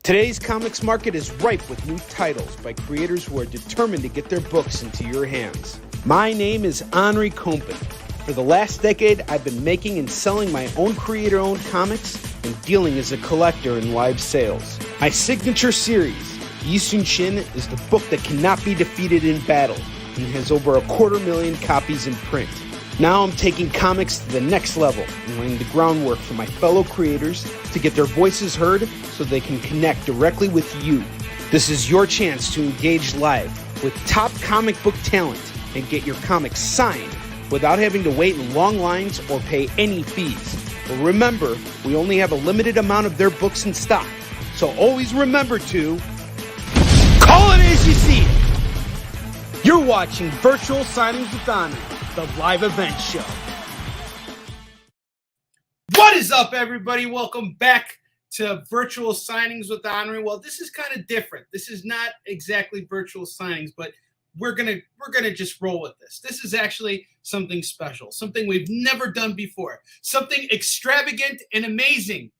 Today's comics market is ripe with new titles by creators who are determined to get their books into your hands. My name is Onrie Compen. For the last decade, I've been making and selling my own creator-owned comics and dealing as a collector in live sales. My signature series, Yisun Shin, is the book that cannot be defeated in battle and has over 250,000 copies in print. Now I'm taking comics to the next level and laying the groundwork for my fellow creators to get their voices heard so they can connect directly with you. This is your chance to engage live with top comic book talent and get your comics signed without having to wait in long lines or pay any fees. But remember, we only have a limited amount of their books in stock, so always remember to call it as you see it. You're watching Virtual Signings with Onrie, the live event show. What is up, everybody? Welcome back to Virtual Signings with Onrie. Well, this is kind of different. This is not exactly virtual signings, but we're gonna just roll with this. This is actually something special, something we've never done before, something extravagant and amazing.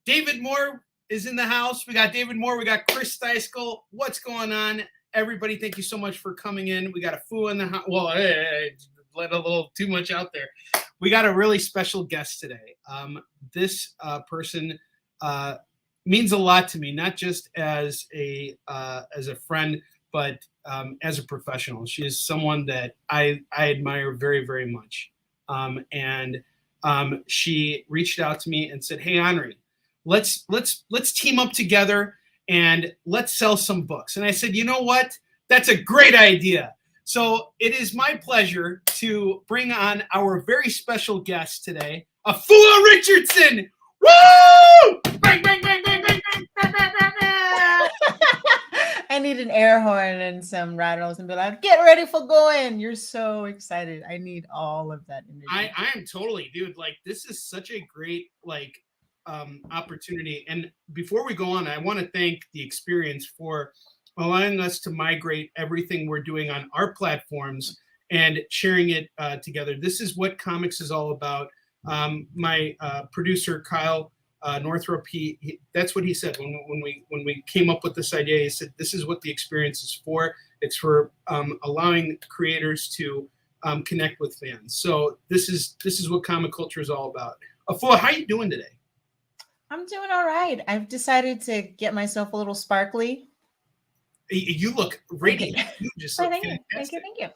David Moore is in the house. We got David Moore. We got Chris Steiskell. What's going on, everybody? Thank you so much for coming in. We got AFUA in the house. Well, hey, let a little too much out there. We got a really special guest today. This person means a lot to me, not just as a friend, but as a professional. She is someone that I admire very, very much. And she reached out to me and said, "Hey, Onrie, let's team up together and let's sell some books." And I said, "You know what? That's a great idea." So it is my pleasure to bring on our very special guest today, AFUA Richardson. Woo! Bang, bang, bang, bang, bang, bang, bang, bang, bang. I need an air horn and some rattles and be like, "Get ready for going." You're so excited. I need all of that energy. I am totally, dude. Like, this is such a great opportunity. And before we go on, I want to thank the experience for allowing us to migrate everything we're doing on our platforms and sharing it together. This is what comics is all about. My producer, Kyle Northrop, that's what he said when we came up with this idea. He said, "This is what the experience is for. It's for allowing creators to connect with fans." So this is what comic culture is all about. AFUA, how are you doing today? I'm doing all right. I've decided to get myself a little sparkly. You look radiant. You just look fantastic. Thank you.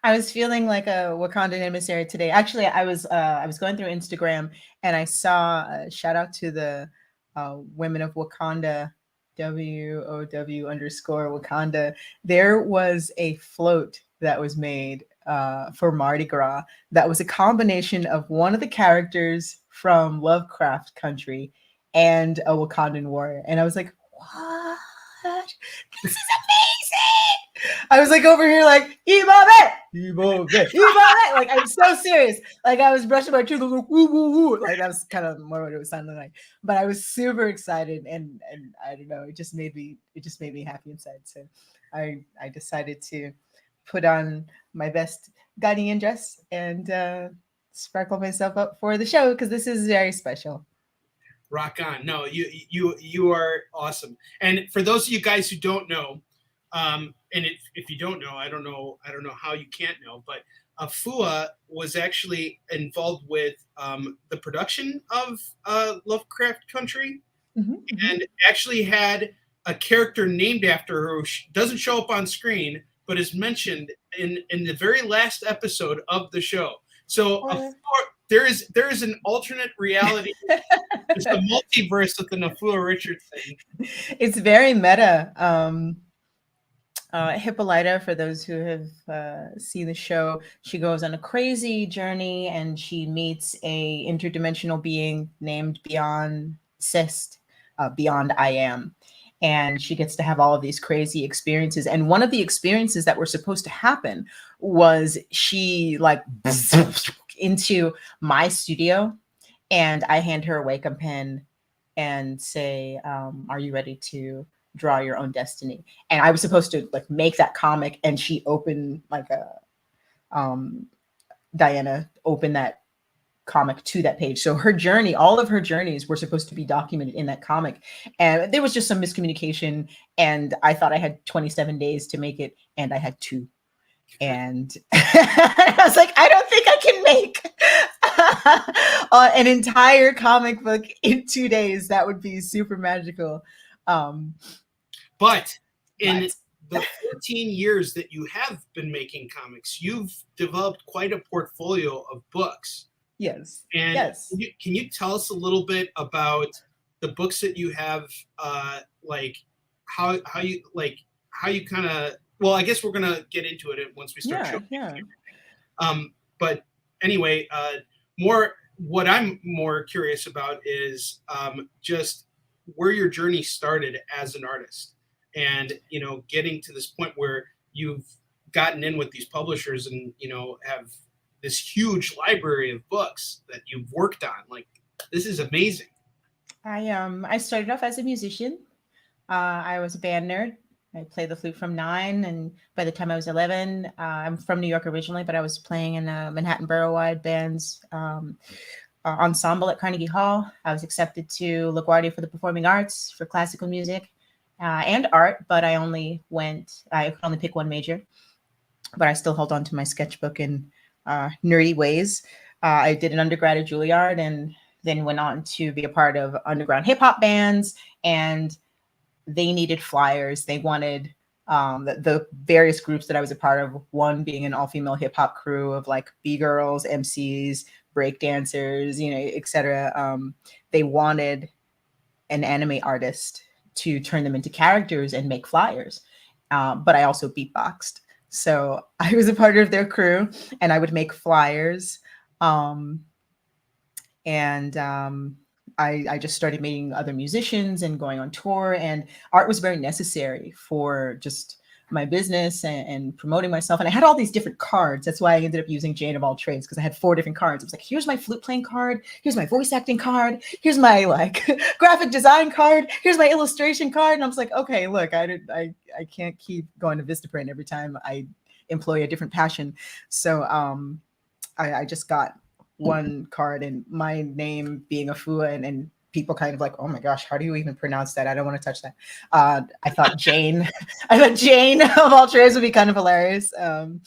I was feeling like a Wakandan emissary today. Actually, I was going through Instagram and I saw a shout out to the women of Wakanda, WOW_Wakanda. There was a float that was made for Mardi Gras that was a combination of one of the characters from Lovecraft Country and a Wakandan warrior. And I was like, what? This is amazing. I was like over here like, Ibabe. Like, I'm so serious. Like, I was brushing my teeth, like, woo, woo, woo. Like, that was kind of more what it was sounding like. But I was super excited, and I don't know, it just made me happy inside. So I decided to put on my best Ghanaian dress and sparkle myself up for the show because this is very special. Rock on. No, you are awesome. And for those of you guys who don't know, and if you don't know, I don't know how you can't know, but AFUA was actually involved with the production of Lovecraft Country, and actually had a character named after her who doesn't show up on screen, but is mentioned in the very last episode of the show. So there is an alternate reality. It's a multiverse with an AFUA Richardson. It's very meta. Hippolyta, for those who have seen the show, she goes on a crazy journey and she meets a interdimensional being named Beyond I Am. And she gets to have all of these crazy experiences. And one of the experiences that were supposed to happen was she into my studio, and I hand her a Wacom pen and say, "Are you ready to draw your own destiny?" And I was supposed to make that comic, and she opened Diana opened that comic to that page. So her journey, all of her journeys were supposed to be documented in that comic. And there was just some miscommunication. And I thought I had 27 days to make it, and I had 2. And I was like, I don't think I can make an entire comic book in 2 days. That would be super magical. But in the 14 years that you have been making comics, you've developed quite a portfolio of books. Yes. And yes. Can you tell us a little bit about the books that you have, like how you kind of, well, I guess we're going to get into it once we start showing. Yeah. But anyway, what I'm more curious about is just where your journey started as an artist, and getting to this point where you've gotten in with these publishers and have this huge library of books that you've worked on. Like, this is amazing. I started off as a musician. I was a band nerd. I played the flute from 9, and by the time I was 11, I'm from New York originally, but I was playing in a Manhattan Borough-wide band's ensemble at Carnegie Hall. I was accepted to LaGuardia for the Performing Arts for classical music and art, but I could only pick one major, but I still held on to my sketchbook in nerdy ways. I did an undergrad at Juilliard, and then went on to be a part of underground hip hop bands, and they needed flyers. They wanted the various groups that I was a part of, one being an all-female hip hop crew of like B-girls, MCs, break dancers, etc. They wanted an anime artist to turn them into characters and make flyers. But I also beatboxed. So I was a part of their crew, and I would make flyers. I just started meeting other musicians and going on tour, and art was very necessary for just my business and promoting myself. And I had all these different cards. That's why I ended up using Jane of all trades, because I had 4 different cards. It was like, here's my flute playing card. Here's my voice acting card. Here's my graphic design card. Here's my illustration card. And I was like, okay, look, I can't keep going to Vistaprint every time I employ a different passion. So I just got one card, and my name being AFUA, and people kind of like, oh my gosh, how do you even pronounce that? I don't want to touch that. I thought Jane of all trades would be kind of hilarious. When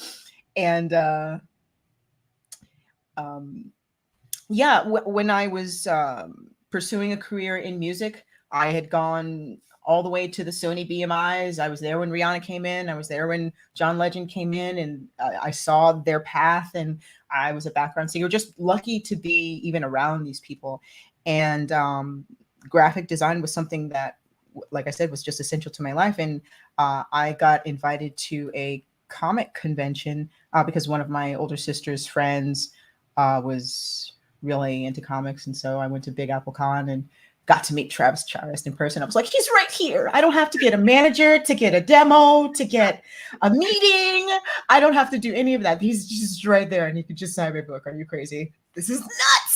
I was pursuing a career in music, I had gone all the way to the Sony BMIs. I was there when Rihanna came in. I was there when John Legend came in, and I saw their path, and I was a background singer. Just lucky to be even around these people. And graphic design was something that, like I said, was just essential to my life. And I got invited to a comic convention because one of my older sister's friends was really into comics. And so I went to Big Apple Con and got to meet Travis Charest in person. I was like, he's right here. I don't have to get a manager, to get a demo, to get a meeting. I don't have to do any of that. He's just right there, and he could just sign my book. Are you crazy? This is nuts.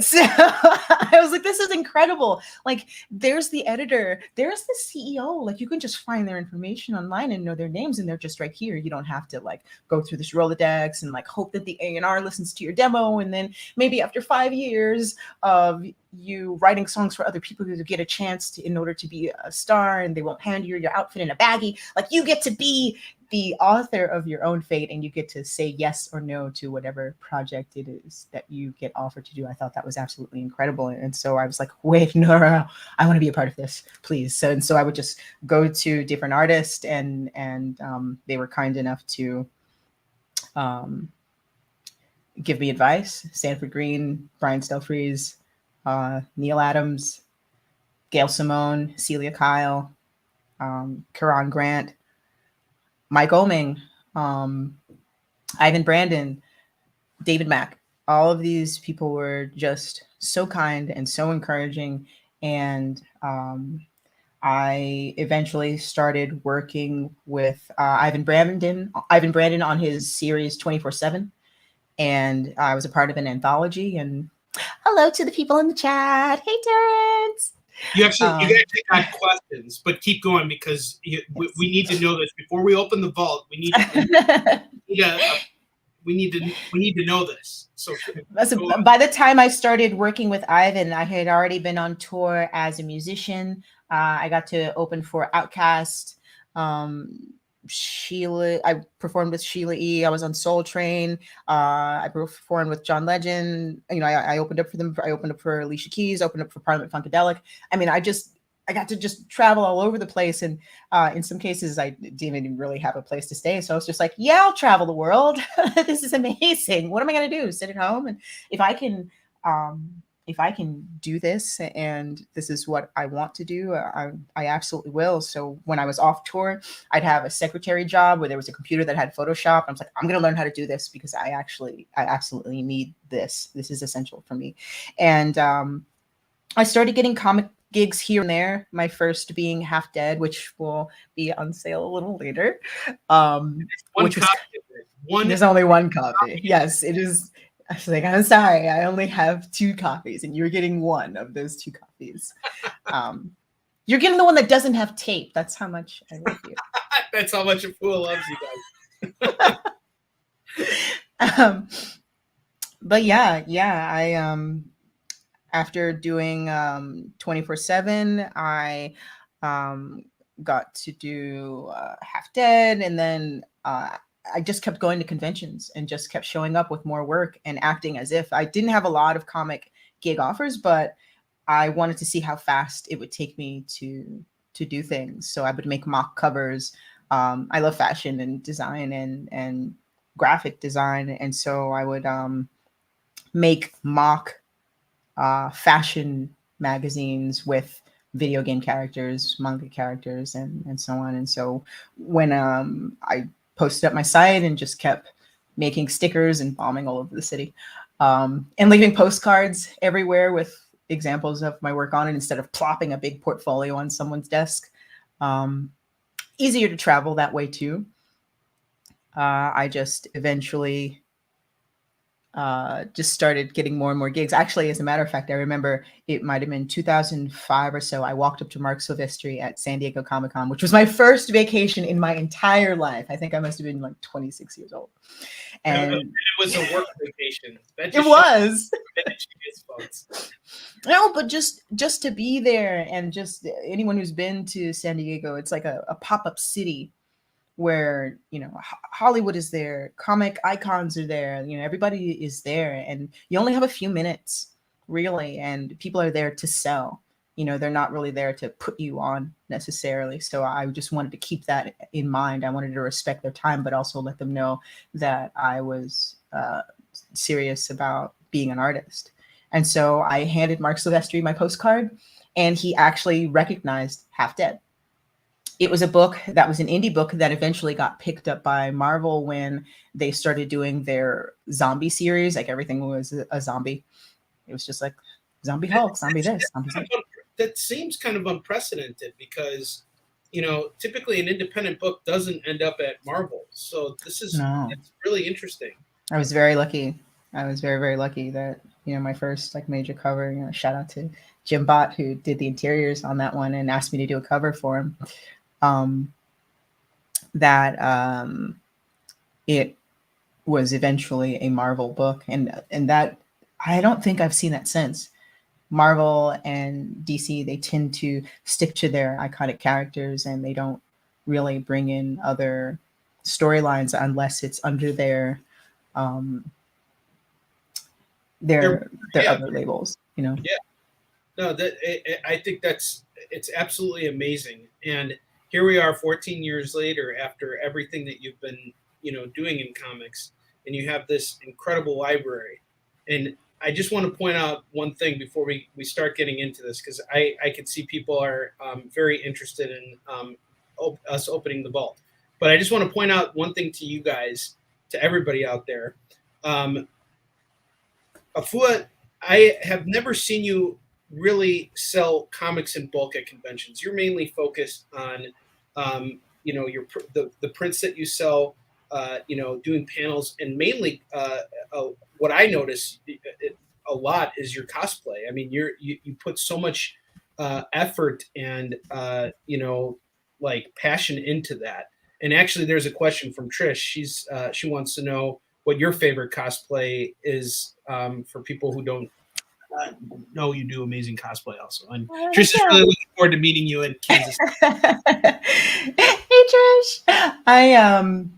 So I was like, this is incredible. Like, there's the editor, there's the CEO. Like, you can just find their information online and know their names, and they're just right here. You don't have to go through this Rolodex and hope that the A&R listens to your demo, and then maybe after 5 years of you writing songs for other people to get a chance in order to be a star, and they won't hand you your outfit in a baggie. You get to be the author of your own fate, and you get to say yes or no to whatever project it is that you get offered to do. I thought that was absolutely incredible. And so I was like, wait, no, I want to be a part of this, please. And so I would just go to different artists, and they were kind enough to give me advice. Sanford Green, Brian Stelfreeze, Neil Adams, Gail Simone, Celia Kyle, Karan Grant, Mike Oming, Ivan Brandon, David Mack. All of these people were just so kind and so encouraging. And I eventually started working with Ivan Brandon on his series 24/7. And I was a part of an anthology. And hello to the people in the chat. Hey, Terrence. You actually got questions, but keep going, because we need to know this before we open the vault. We need we need to know this. So by the time I started working with Ivan, I had already been on tour as a musician. I got to open for Outkast. Sheila, I performed with Sheila E. I was on Soul Train. I performed with John Legend. You know, I opened up for them. I opened up for Alicia Keys. Opened up for Parliament Funkadelic. I mean, I got to just travel all over the place. And in some cases, I didn't even really have a place to stay. So I was just like, yeah, I'll travel the world. This is amazing. What am I going to do? Sit at home? And if I can do this and this is what I want to do, I absolutely will. So when I was off tour, I'd have a secretary job where there was a computer that had Photoshop. I was like, I'm going to learn how to do this because I absolutely need this. This is essential for me. And I started getting comic gigs here and there, my first being Half Dead, which will be on sale a little later. There's only one copy. Yes, it is. I was like, I'm sorry, I only have 2 copies, and you're getting one of those 2 copies. You're getting the one that doesn't have tape. That's how much I love you. That's how much AFUA loves you guys. But yeah, I after doing 24/7, I got to do Half Dead, and then I just kept going to conventions and just kept showing up with more work and acting as if I didn't have a lot of comic gig offers, but I wanted to see how fast it would take me to do things. So I would make mock covers. I love fashion and design and graphic design, and so I would make mock fashion magazines with video game characters, manga characters, and so on. And so when I posted up my site and just kept making stickers and bombing all over the city, and leaving postcards everywhere with examples of my work on it instead of plopping a big portfolio on someone's desk. Easier to travel that way too. I just eventually just started getting more and more gigs. Actually, as a matter of fact, I remember it might have been 2005 or so. I walked up to Mark Silvestri at San Diego Comic-Con, which was my first vacation in my entire life. I think I must have been like 26 years old. And it was a work vacation. It was. No, but just to be there, and just anyone who's been to San Diego, it's like a pop-up city where, you know, Hollywood is there, comic icons are there, you know, everybody is there, and you only have a few minutes really, and people are there to sell. You know, they're not really there to put you on necessarily. So I just wanted to keep that in mind. I wanted to respect their time, but also let them know that I was serious about being an artist. And so I handed Mark Silvestri my postcard, and he actually recognized Half Dead. It was a book that was an indie book that eventually got picked up by Marvel when they started doing their zombie series. Like everything was a zombie. It was just like zombie Hulk, zombie this, zombie that. That seems kind of unprecedented because, you know, typically an independent book doesn't end up at Marvel. So this is it's really interesting. I was very lucky. I was very, very lucky that, you know, my first like major cover, you know, shout out to Jim Bott, who did the interiors on that one and asked me to do a cover for him. It was eventually a Marvel book, and that I don't think I've seen that since. Marvel and DC, they tend to stick to their iconic characters, and they don't really bring in other storylines unless it's under their other labels, you know. Yeah, no, I think it's absolutely amazing. And here we are 14 years later after everything that you've been, you know, doing in comics, and you have this incredible library. And I just want to point out one thing before we start getting into this, because I can see people are very interested in us opening the vault. But I just want to point out one thing to you guys, to everybody out there. AFUA, I have never seen you really sell comics in bulk at conventions. You're mainly focused on, you know, the prints that you sell, you know, doing panels, and mainly what I notice a lot is your cosplay. I mean, you put so much effort and you know, like passion into that. And actually, there's a question from Trish. She wants to know what your favorite cosplay is for people who don't know you do amazing cosplay also. And Trish is really looking forward to meeting you in Kansas. Hey Trish,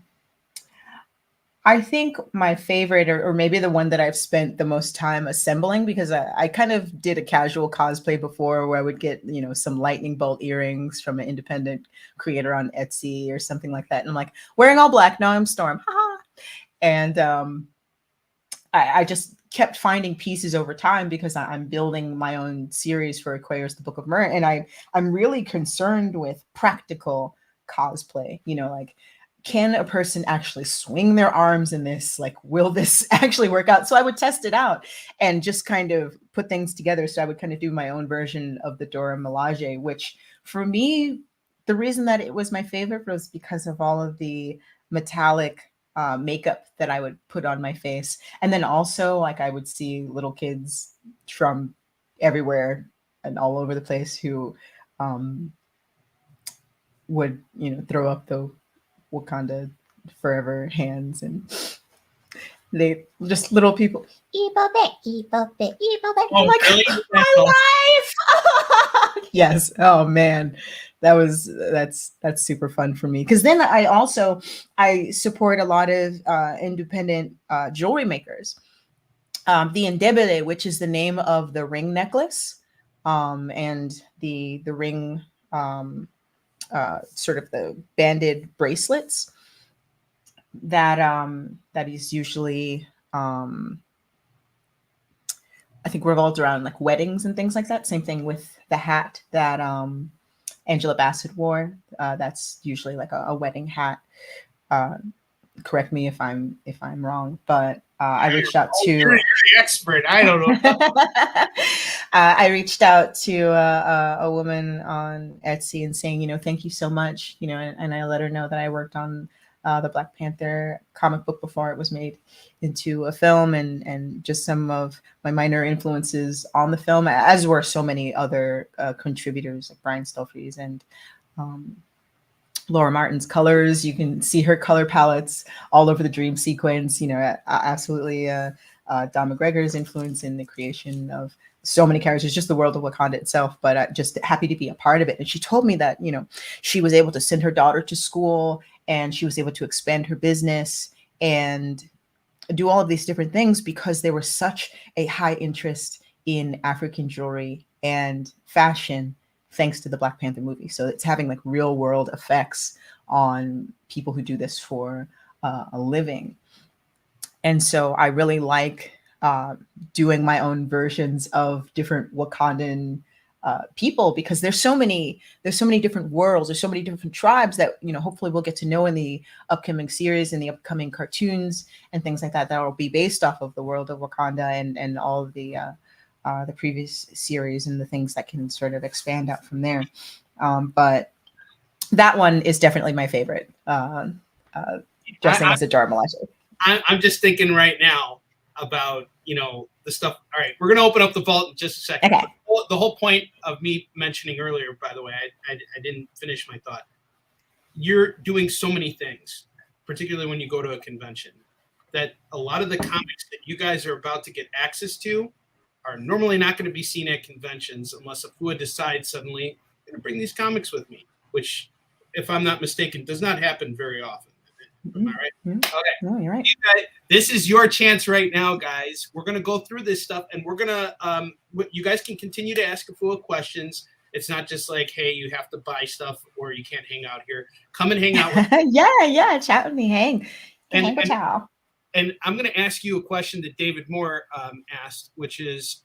I think my favorite, or maybe the one that I've spent the most time assembling, because I kind of did a casual cosplay before where I would get, you know, some lightning bolt earrings from an independent creator on Etsy or something like that. And I'm like, wearing all black. No, I'm Storm. And I just kept finding pieces over time because I'm building my own series for Aquarius, the Book of Mer. And I'm really concerned with practical cosplay, you know, like, can a person actually swing their arms in this? Like, will this actually work out? So I would test it out and just kind of put things together. So I would kind of do my own version of the Dora Milaje, which for me, the reason that it was my favorite was because of all of the metallic makeup that I would put on my face. And then also, like, I would see little kids from everywhere and all over the place who would, you know, throw up the Wakanda forever hands, and they just little people. I'm like, really? my life. Yes. Oh man, that's super fun for me, because then I support a lot of independent jewelry makers. The Ndebele, which is the name of the ring necklace, and the ring, sort of the banded bracelets that is usually I think revolved around like weddings and things like that. Same thing with the hat that Angela Bassett wore. That's usually like a wedding hat. Correct me if I'm wrong, but I reached out to. You're the expert. I don't know. I reached out to a woman on Etsy and saying, you know, thank you so much, you know, and I let her know that I worked on the Black Panther comic book before it was made into a film, and just some of my minor influences on the film, as were so many other contributors like Brian Stelfreeze and Laura Martin's colors. You can see her color palettes all over the dream sequence. You know, absolutely Don McGregor's influence in the creation of so many characters, just the world of Wakanda itself, but just happy to be a part of it. And she told me that, you know, she was able to send her daughter to school and she was able to expand her business and do all of these different things because there was such a high interest in African jewelry and fashion thanks to the Black Panther movie. So it's having like real world effects on people who do this for a living. And so I really like doing my own versions of different Wakandan people, because there's so many different worlds, there's so many different tribes that, you know, hopefully we'll get to know in the upcoming series and the upcoming cartoons and things like that will be based off of the world of Wakanda and all of the previous series and the things that can sort of expand out from there. But that one is definitely my favorite. Dressing as a Dora Milaje. I'm just thinking right now about, you know, the stuff. All right, we're going to open up the vault in just a second. Okay. The whole point of me mentioning earlier, by the way, I didn't finish my thought. You're doing so many things, particularly when you go to a convention, that a lot of the comics that you guys are about to get access to are normally not going to be seen at conventions unless AFUA decides suddenly, I'm going to bring these comics with me, which, if I'm not mistaken, does not happen very often. Am I right? Mm-hmm. Okay. No, you're right. This is your chance right now, guys. We're going to go through this stuff, and we're going to, you guys can continue to ask AFUA questions. It's not just like, hey, you have to buy stuff or you can't hang out here. Come and hang out with me. yeah, chat with me, hang And I'm going to ask you a question that David Moore asked, which is,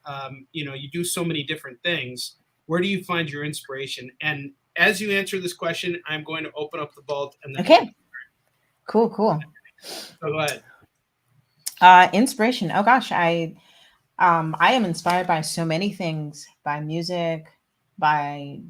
you know, you do so many different things. Where do you find your inspiration? And as you answer this question, I'm going to open up the vault. And then okay. Cool. So go ahead. Inspiration. Oh gosh, I am inspired by so many things, by music, by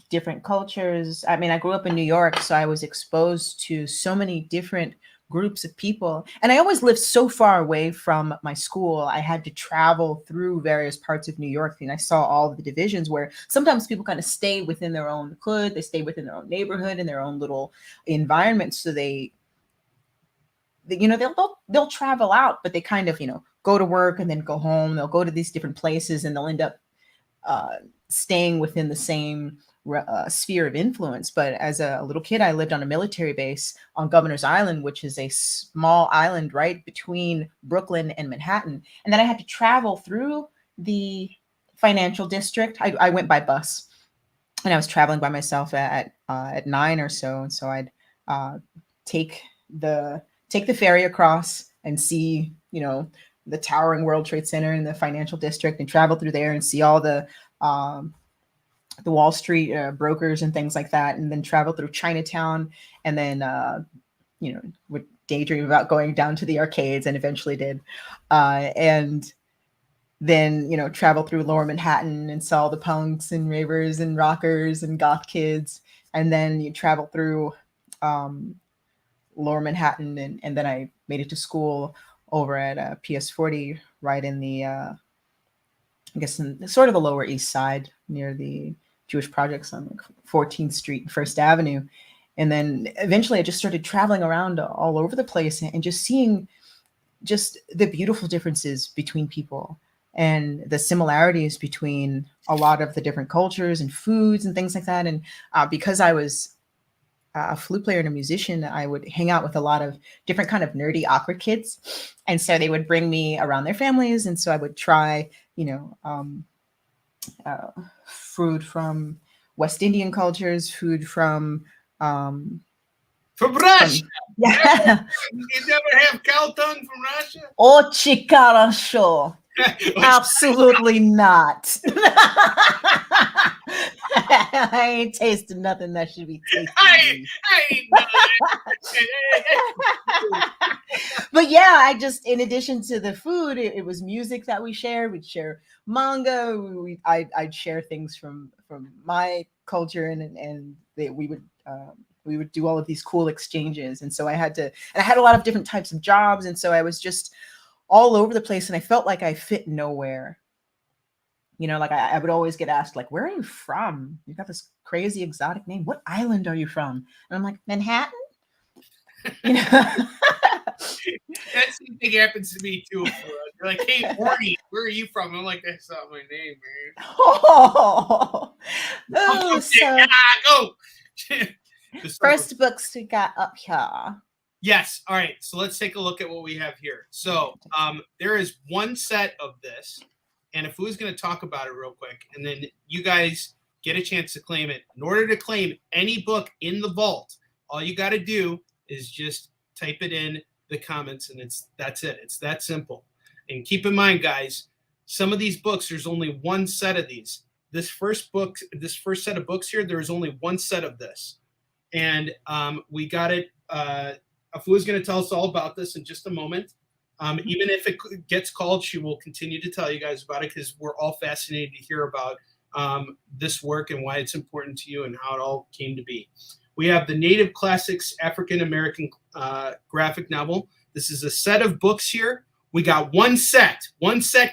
different cultures. I mean, I grew up in New York, so I was exposed to so many different groups of people. And I always lived so far away from my school. I had to travel through various parts of New York, and I saw all the divisions where sometimes people kind of stay within their own hood, they stay within their own neighborhood, in their own little environment. So they they'll travel out, but they kind of, go to work and then go home. They'll go to these different places and they'll end up staying within the same sphere of influence. But as a little kid, I lived on a military base on Governor's Island, which is a small island right between Brooklyn and Manhattan. And then I had to travel through the financial district. I went by bus, and I was traveling by myself at 9 or so. And so I'd take the ferry across and see, the towering World Trade Center in the financial district, and travel through there and see all the Wall Street brokers and things like that, and then travel through Chinatown, and then would daydream about going down to the arcades, and eventually did, and then travel through Lower Manhattan and saw the punks and ravers and rockers and goth kids, and then you travel through Lower Manhattan, and then I made it to school over at PS40, right in the I guess in sort of the Lower East Side near the Jewish projects on like 14th Street and First Avenue. And then eventually I just started traveling around all over the place and just seeing just the beautiful differences between people and the similarities between a lot of the different cultures and foods and things like that. And because I was a flute player and a musician, I would hang out with a lot of different kind of nerdy opera kids. And so they would bring me around their families. And so I would try, food from West Indian cultures, food from Russia. Yeah. You never have cow tongue from Russia? Oh, chicarasho. Absolutely not. I ain't tasted nothing that should be tasted. I ain't But yeah, I just, in addition to the food, it was music that we shared. We'd share manga. I'd share things from my culture, and we would do all of these cool exchanges. And so I had a lot of different types of jobs, and so I was just all over the place, and I felt like I fit nowhere. Like I would always get asked, like, where are you from? You've got this crazy exotic name. What island are you from? And I'm like, Manhattan. That same thing happens to me too. They're like, hey, Ornie, where are you from? I'm like, that's not my name, man. Go. First books we got up here. Yes. All right. So let's take a look at what we have here. So there is one set of this. And if who's going to talk about it real quick, and then you guys get a chance to claim it. In order to claim any book in the vault, all you got to do is just type it in the comments, and that's it. It's that simple. And keep in mind, guys, some of these books, there's only one set of these. This first set of books here, there is only one set of this. And we got it. Afua's going to tell us all about this in just a moment. Even if it gets called, she will continue to tell you guys about it, because we're all fascinated to hear about this work and why it's important to you and how it all came to be. We have the Native Classics African American graphic novel. This is a set of books here. We got one set,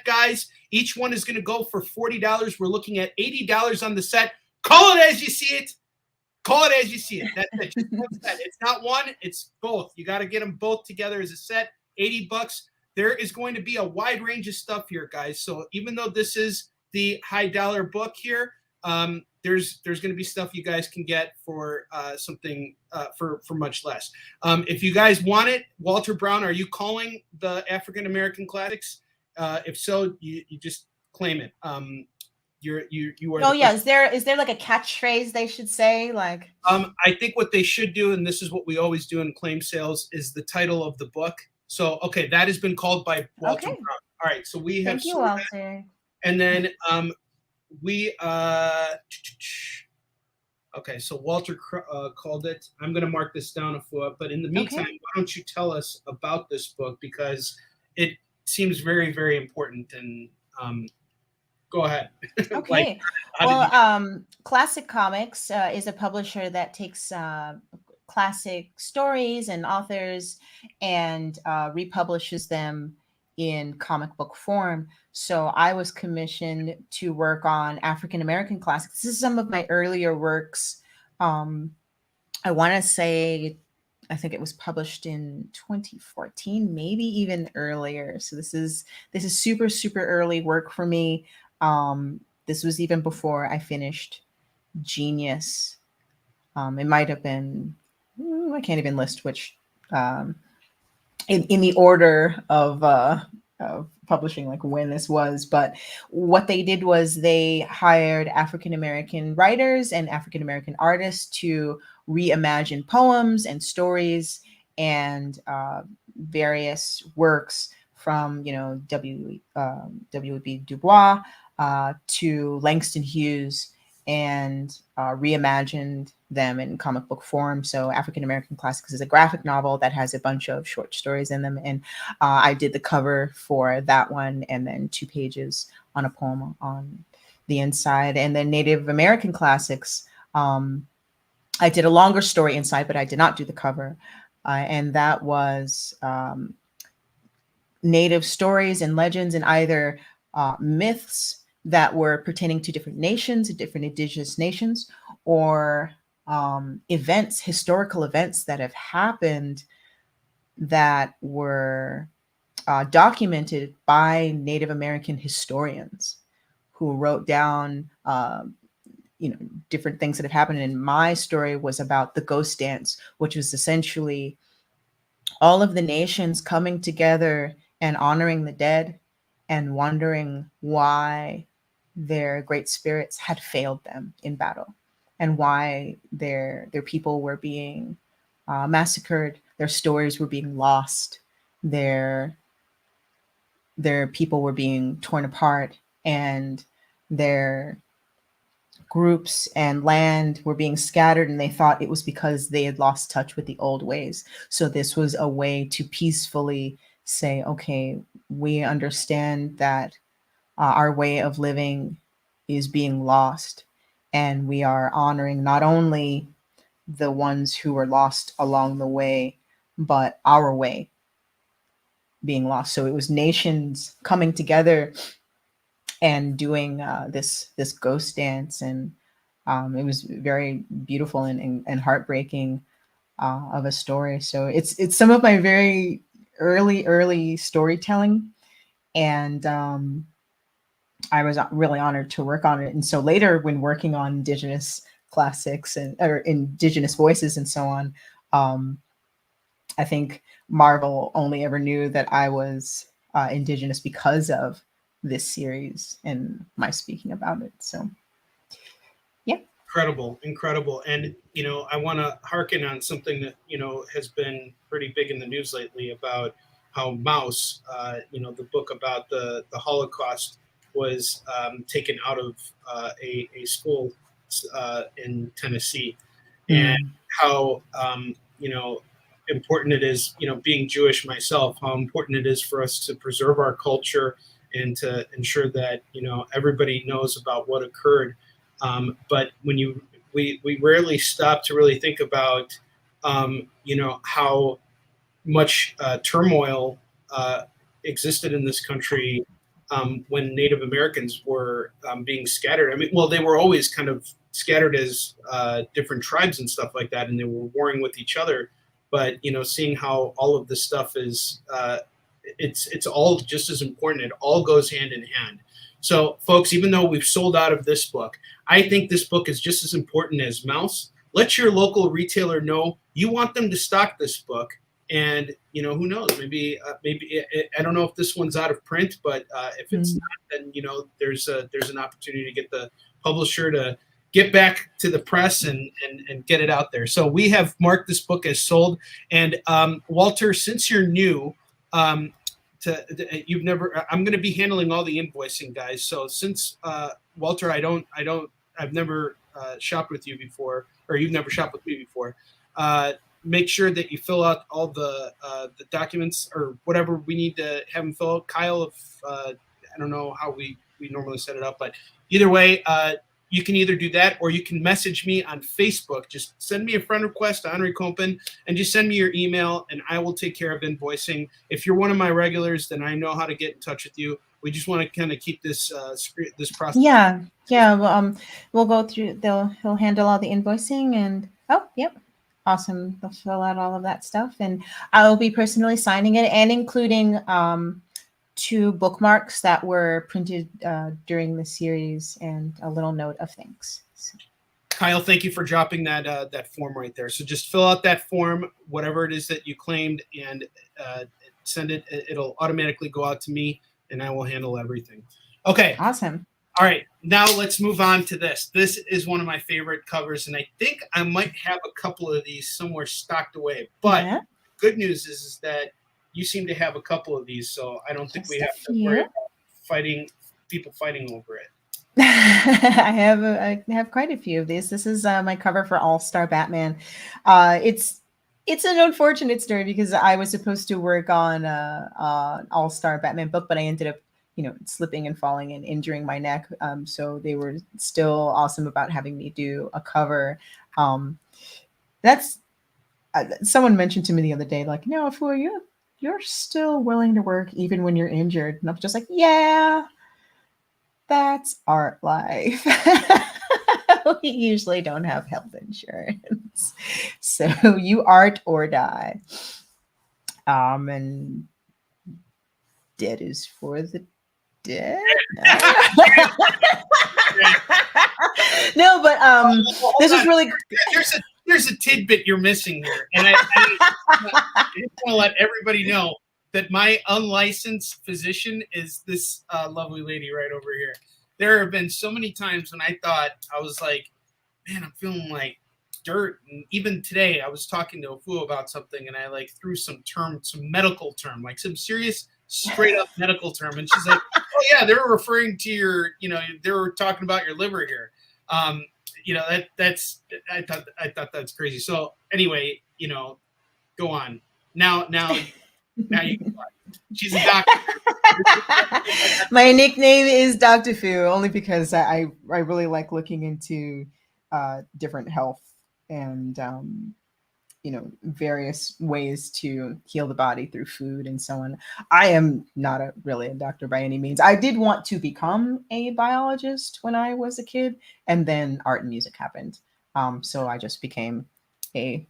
guys. Each one is going to go for $40. We're looking at $80 on the set. Call it as you see it. Call it as you see it. That's it. Just one set. It's not one, it's both. You got to get them both together as a set. $80. There is going to be a wide range of stuff here, guys. So even though this is the high dollar book here, there's going to be stuff you guys can get for something for much less. If you guys want it, Walter Brown, are you calling the African American classics? If so, you just claim it. You are. Oh yeah, is there like a catchphrase they should say? Like, I think what they should do, and this is what we always do in claim sales, is the title of the book. So, okay, that has been called by Walter Brown. All right, so we have. Thank you, Walter. And then we okay, so Walter called it. I'm going to mark this down, Afua. But in the meantime, why don't you tell us about this book, because it seems very, very important. And go ahead. Okay. Classic Comics is a publisher that takes classic stories and authors and republishes them in comic book form. So I was commissioned to work on African American classics. This is some of my earlier works. I want to say I think it was published in 2014, maybe even earlier. So this is super super early work for me. This was even before I finished Genius. It might have been, I can't even list which, um, in the order of publishing, like when this was. But what they did was they hired African American writers and African American artists to reimagine poems and stories and various works from, W.B. Du Bois to Langston Hughes, and reimagined them in comic book form. So African American Classics is a graphic novel that has a bunch of short stories in them. And I did the cover for that one, and then 2 pages on a poem on the inside. And then Native American Classics, I did a longer story inside, but I did not do the cover. And that was Native stories and legends, and either myths that were pertaining to different nations, different indigenous nations, or events, historical events that have happened that were documented by Native American historians who wrote down, different things that have happened. And my story was about the ghost dance, which was essentially all of the nations coming together and honoring the dead and wondering why their great spirits had failed them in battle, and why their people were being massacred, their stories were being lost, their people were being torn apart, and their groups and land were being scattered, and they thought it was because they had lost touch with the old ways. So this was a way to peacefully say, okay, we understand that our way of living is being lost, and we are honoring not only the ones who were lost along the way, but our way being lost. So it was nations coming together and doing this ghost dance, and it was very beautiful and heartbreaking of a story. So it's some of my very early storytelling, and I was really honored to work on it. And so later, when working on Indigenous classics and or Indigenous voices and so on, I think Marvel only ever knew that I was Indigenous because of this series and my speaking about it. So, yeah. Incredible. And, I want to harken on something that, has been pretty big in the news lately about how Mouse, the book about the Holocaust, was taken out of a school in Tennessee, and Mm. how, important it is, being Jewish myself, how important it is for us to preserve our culture and to ensure that, everybody knows about what occurred. But when we rarely stop to really think about, how much turmoil existed in this country when Native Americans were being scattered. I mean, well, they were always kind of scattered as different tribes and stuff like that, and they were warring with each other. But seeing how all of this stuff is, it's all just as important. It all goes hand in hand. So, folks, even though we've sold out of this book, I think this book is just as important as Mouse. Let your local retailer know you want them to stock this book, and who knows? Maybe I don't know if this one's out of print, but if it's not, then there's an opportunity to get the publisher to get back to the press and get it out there. So we have marked this book as sold. And Walter, since you're new, you've never, I'm going to be handling all the invoicing, guys. So since Walter, I've never shopped with you before, or you've never shopped with me before. Make sure that you fill out all the documents or whatever we need to have them fill out. Kyle, if I don't know how we normally set it up, but either way, you can either do that or you can message me on Facebook. Just send me a friend request to Onrie Compen and just send me your email and I will take care of invoicing. If you're one of my regulars, then I know how to get in touch with you. We just want to kind of keep this process. Yeah. Well, we'll go through. He'll handle all the invoicing and yep. Awesome. They'll fill out all of that stuff, and I'll be personally signing it and including 2 bookmarks that were printed during the series and a little note of thanks. So. Kyle, thank you for dropping that form right there. So just fill out that form, whatever it is that you claimed, and send it. It'll automatically go out to me, and I will handle everything. Okay. Awesome. All right, now let's move on to this. This is one of my favorite covers, and I think I might have a couple of these somewhere stocked away. But good news is that you seem to have a couple of these, so I don't think we have to worry about people fighting over it. I have quite a few of these. This is my cover for All-Star Batman. It's an unfortunate story because I was supposed to work on an All-Star Batman book, but I ended up slipping and falling and injuring my neck. So they were still awesome about having me do a cover. That's someone mentioned to me the other day, like, AFUA, you're still willing to work even when you're injured. And I was just like, yeah, that's art life. We usually don't have health insurance. So you art or die. And dead is for the dead. No, but this is really there's a tidbit you're missing here, and I just want to let everybody know that my unlicensed physician is this lovely lady right over here. There have been so many times when I thought, I was like, man, I'm feeling like dirt. And even today I was talking to AFUA about something, and I threw some medical term, like some serious straight up medical term, and she's like, oh yeah, they were referring to your, they were talking about your liver here. That's I thought that's crazy. So anyway, go on now you can talk. She's a doctor. My nickname is Dr. Fu, only because I really like looking into different health and various ways to heal the body through food and so on. I am not really a doctor by any means. I did want to become a biologist when I was a kid, and then art and music happened. So I just became a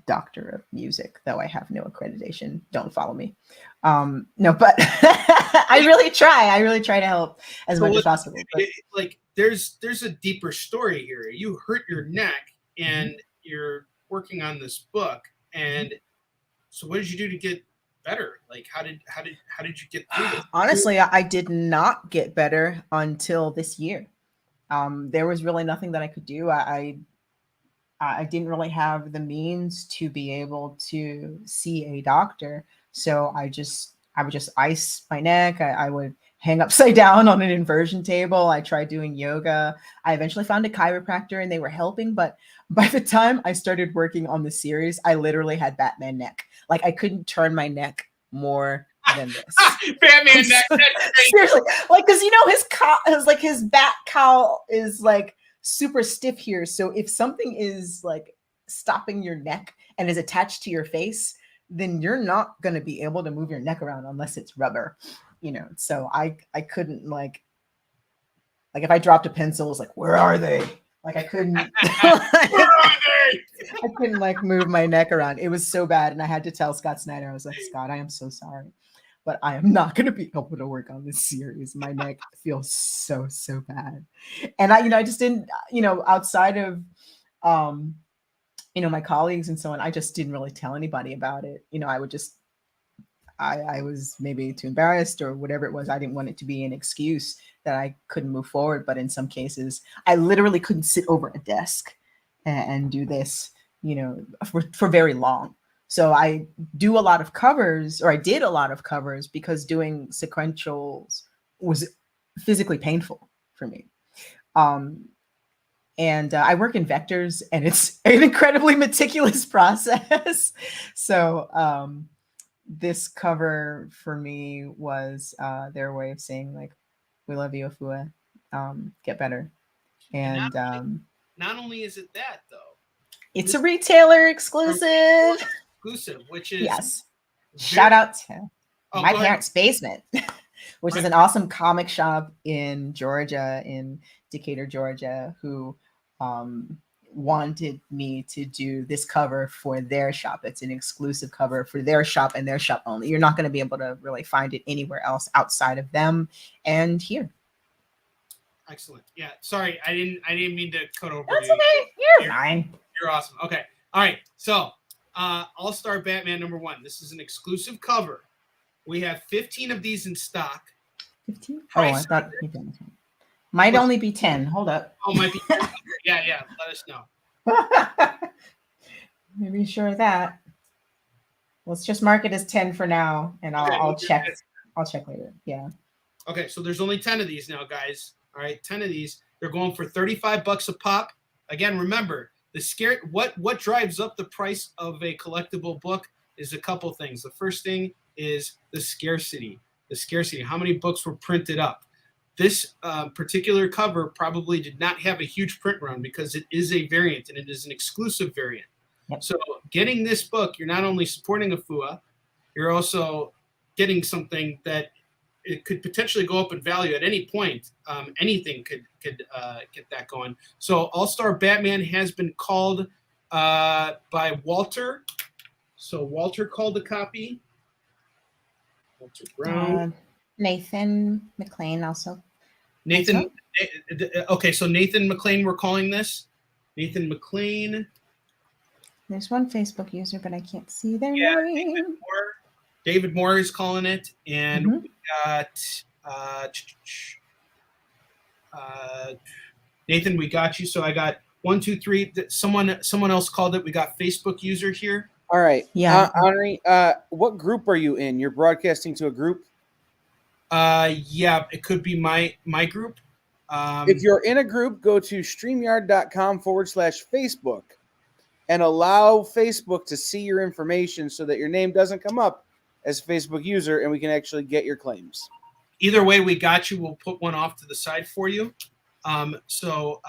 doctor of music, though I have no accreditation. Don't follow me. No, but I really try to help as much as possible. But there's a deeper story here. You hurt your neck, and you're working on this book, and so what did you do to get better? How did you get through this? Honestly, I did not get better until this year. There was really nothing that I could do. I didn't really have the means to be able to see a doctor, so I would just ice my neck. I would hang upside down on an inversion table. I tried doing yoga. I eventually found a chiropractor, and they were helping. But by the time I started working on the series, I literally had Batman neck. I couldn't turn my neck more than this. Batman neck. Seriously, because his bat cowl is super stiff here. So if something is stopping your neck and is attached to your face, then you're not going to be able to move your neck around unless it's rubber. So I couldn't if I dropped a pencil, it was where are they? I couldn't I couldn't move my neck around. It was so bad. And I had to tell Scott Snyder, I was like, Scott, I am so sorry, but I am not going to be able to work on this series. My neck feels so bad. And I just didn't, outside of my colleagues and so on, I just didn't really tell anybody about it. I would just I was maybe too embarrassed or whatever it was. I didn't want it to be an excuse that I couldn't move forward. But in some cases, I literally couldn't sit over a desk and do this, for very long. So I do a lot of covers, or I did a lot of covers, because doing sequentials was physically painful for me. And I work in vectors, and it's an incredibly meticulous process. So this cover for me was their way of saying, we love you, AFUA. Get better. And not only is it that, though, it's a retailer exclusive, which is yes. Shout out to my parents' basement, which is an awesome comic shop in Georgia, in Decatur, Georgia, who wanted me to do this cover for their shop. It's an exclusive cover for their shop and their shop only. You're not going to be able to really find it anywhere else outside of them and here. Excellent. Yeah. Sorry, I didn't mean to cut over That's you. okay. You're fine. You're awesome. Okay. All right. So, All-Star Batman #1. This is an exclusive cover. We have 15 of these in stock. 15? Oh, I thought you didn't. Might only be 10. Hold up. Oh, might be 10. Yeah. Let us know. Maybe sure of that. Let's just mark it as 10 for now, and I'll check. I'll check later. Yeah. Okay, so there's only 10 of these now, guys. All right, 10 of these. They're going for $35 a pop. Again, remember, what drives up the price of a collectible book is a couple things. The first thing is the scarcity. How many books were printed up? This particular cover probably did not have a huge print run because it is a variant and it is an exclusive variant. Yep. So getting this book, you're not only supporting AFUA, you're also getting something that it could potentially go up in value at any point. Anything could get that going. So All-Star Batman has been called by Walter. So Walter called a copy. Walter Brown. Nathan McLean also. Nathan. Okay, so Nathan McLean, we're calling this. Nathan McLean. There's one Facebook user, but I can't see their name. David Moore is calling it, and we got Nathan. We got you. So I got 1, 2, 3. Someone else called it. We got Facebook user here. All right. Yeah. Onrie, what group are you in? You're broadcasting to a group? Yeah, it could be my group. If you're in a group, go to streamyard.com/Facebook and allow Facebook to see your information so that your name doesn't come up as a Facebook user and we can actually get your claims. Either way, we got you. We'll put one off to the side for you. So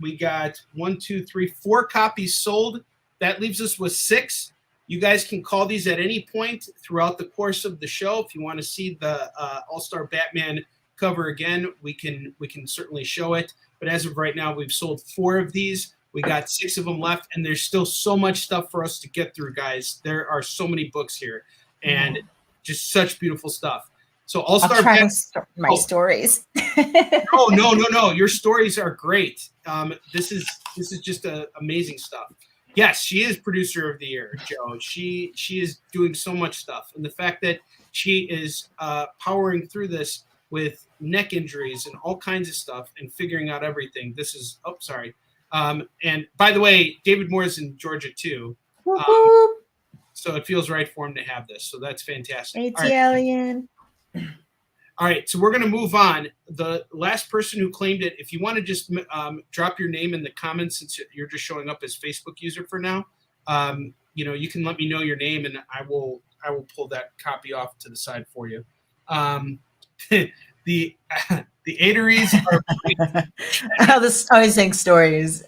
we got 1, 2, 3, 4 copies sold. That leaves us with 6. You guys can call these at any point throughout the course of the show. If you want to see the All-Star Batman cover again, we can certainly show it. But as of right now, we've sold 4 of these. We got 6 of them left, and there's still so much stuff for us to get through, guys. There are so many books here, and just such beautiful stuff. So All-Star Batman. My stories. No. Your stories are great. This is just amazing stuff. Yes, she is producer of the year, Joe. She is doing so much stuff, and the fact that she is powering through this with neck injuries and all kinds of stuff and figuring out everything. This is sorry. And by the way, David Moore is in Georgia too, so it feels right for him to have this. So that's fantastic. Alien. All right, so we're going to move on. The last person who claimed it, if you want to just drop your name in the comments, since you're just showing up as Facebook user for now, you can let me know your name, and I will pull that copy off to the side for you. The Aderies are. I was saying stories.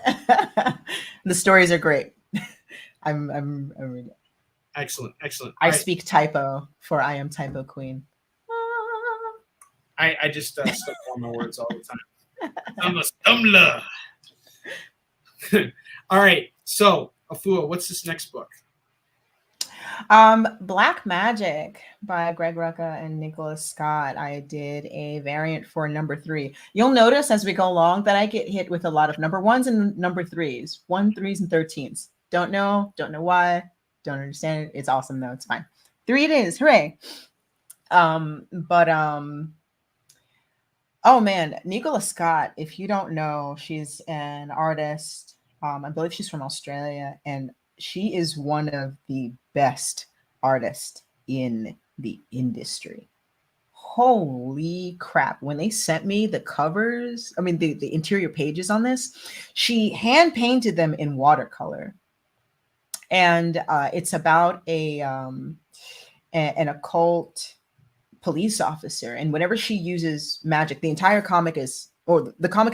The stories are great. I'm really Excellent. I speak typo, for I am typo queen. I just stuck on my words all the time. I'm a stumbler. All right. So, AFUA, what's this next book? Black Magic by Greg Rucka and Nicholas Scott. I did a variant for #3. You'll notice as we go along that I get hit with a lot of #1s and #3s, 1, 3s, and 13s. Don't know why. Don't understand it. It's awesome though. It's fine. 3 it is. Hooray. Oh man, Nicholas Scott, if you don't know, she's an artist. I believe she's from Australia, and she is one of the best artists in the industry. Holy crap. When they sent me the covers, the interior pages on this, she hand painted them in watercolor. And it's about an occult police officer, and whenever she uses magic, the entire comic is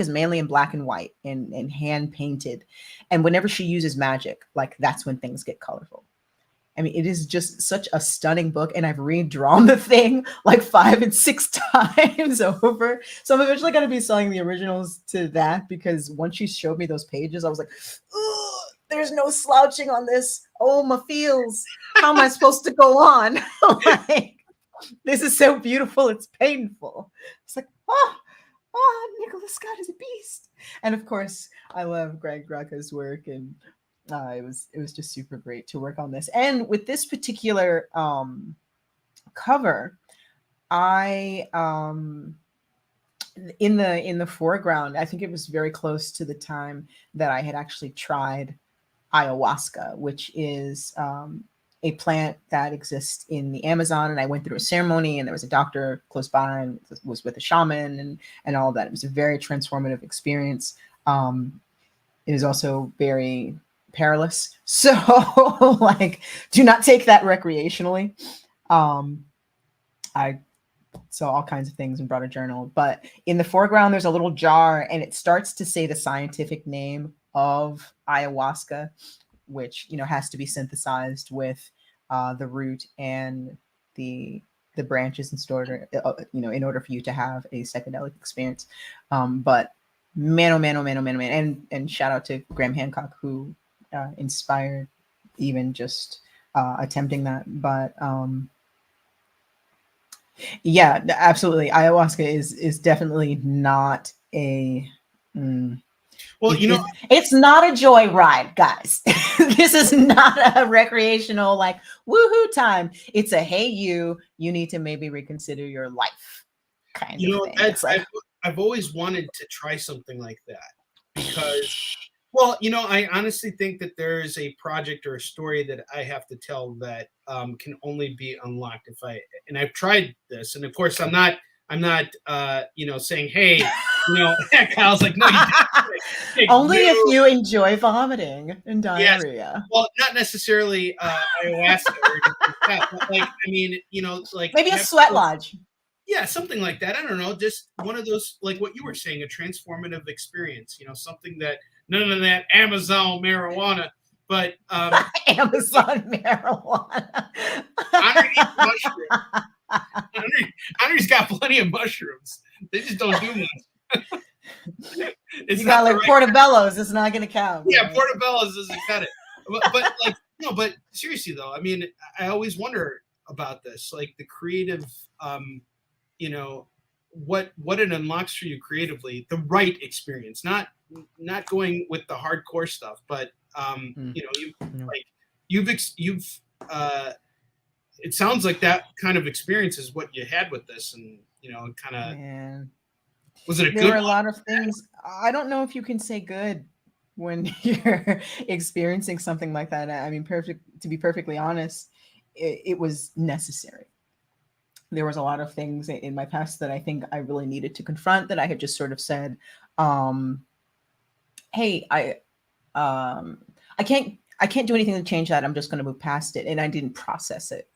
mainly in black and white and hand painted, and whenever she uses magic, like that's when things get colorful. I mean, it is just such a stunning book, and I've redrawn the thing like 5 and 6 times over. So I'm eventually going to be selling the originals to that, because once she showed me those pages, I was like, "Ugh, there's no slouching on this. Oh, my feels. How am I supposed to go on? Like, this is so beautiful. It's painful." It's like, Nicholas Scott is a beast. And of course, I love Greg Rucka's work, and it was just super great to work on this. And with this particular cover, I in the foreground, I think it was very close to the time that I had actually tried ayahuasca, which is a plant that exists in the Amazon. And I went through a ceremony, and there was a doctor close by and was with a shaman and all of that. It was a very transformative experience. It is also very perilous. So like, do not take that recreationally. I saw all kinds of things and brought a journal, but in the foreground, there's a little jar, and it starts to say the scientific name of ayahuasca, which, you know, has to be synthesized with the root and the branches in order, you know, in order for you to have a psychedelic experience. But man, oh man, oh man, oh man, oh man. And shout out to Graham Hancock, who inspired even just attempting that. But yeah, absolutely. Ayahuasca is definitely not a Well, you know, it's not a joyride, guys. This is not a recreational, like, woohoo time. It's a, hey, you need to maybe reconsider your life kind you of know, thing. that's It's like, I've always wanted to try something like that, because, well, you know, I honestly think that there is a project or a story that I have to tell that can only be unlocked if and I've tried this, and of course I'm not you know, saying, hey, you know, Kyle's like, no, you didn't. only if you enjoy vomiting and diarrhea. Yes. Well, not necessarily ayahuasca or anything like that, but like, I mean, you know, like Maybe a sweat lodge. yeah, something like that. I don't know, just one of those, like what you were saying, a transformative experience. You know, something that none of that Amazon marijuana, but Amazon marijuana. Henry's got plenty of mushrooms. They just don't do much. It's you got like right portobellos. It's not going to count. Yeah, portobellos doesn't cut it. But like, no, but seriously though, I mean, I always wonder about this, like the creative, you know, what it unlocks for you creatively, the right experience, not going with the hardcore stuff, but you know, you've it sounds like that kind of experience is what you had with this, and you know, kind of. Was it a there good were a lot of things. I don't know if you can say good when you're experiencing something like that. I mean, to be perfectly honest, it was necessary. There was a lot of things in my past that I think I really needed to confront, that I had just sort of said, hey, I can't do anything to change that. I'm just going to move past it. And I didn't process it.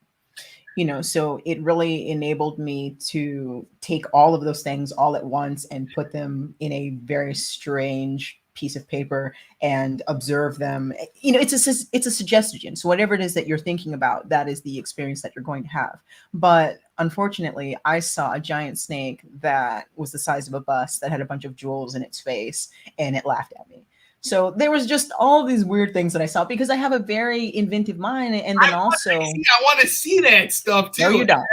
You know, so it really enabled me to take all of those things all at once and put them in a very strange piece of paper and observe them. You know, it's a suggestion. So whatever it is that you're thinking about, that is the experience that you're going to have. But unfortunately, I saw a giant snake that was the size of a bus that had a bunch of jewels in its face, and it laughed at me. So there was just all these weird things that I saw, because I have a very inventive mind. And then I want to see that stuff too. No, you don't.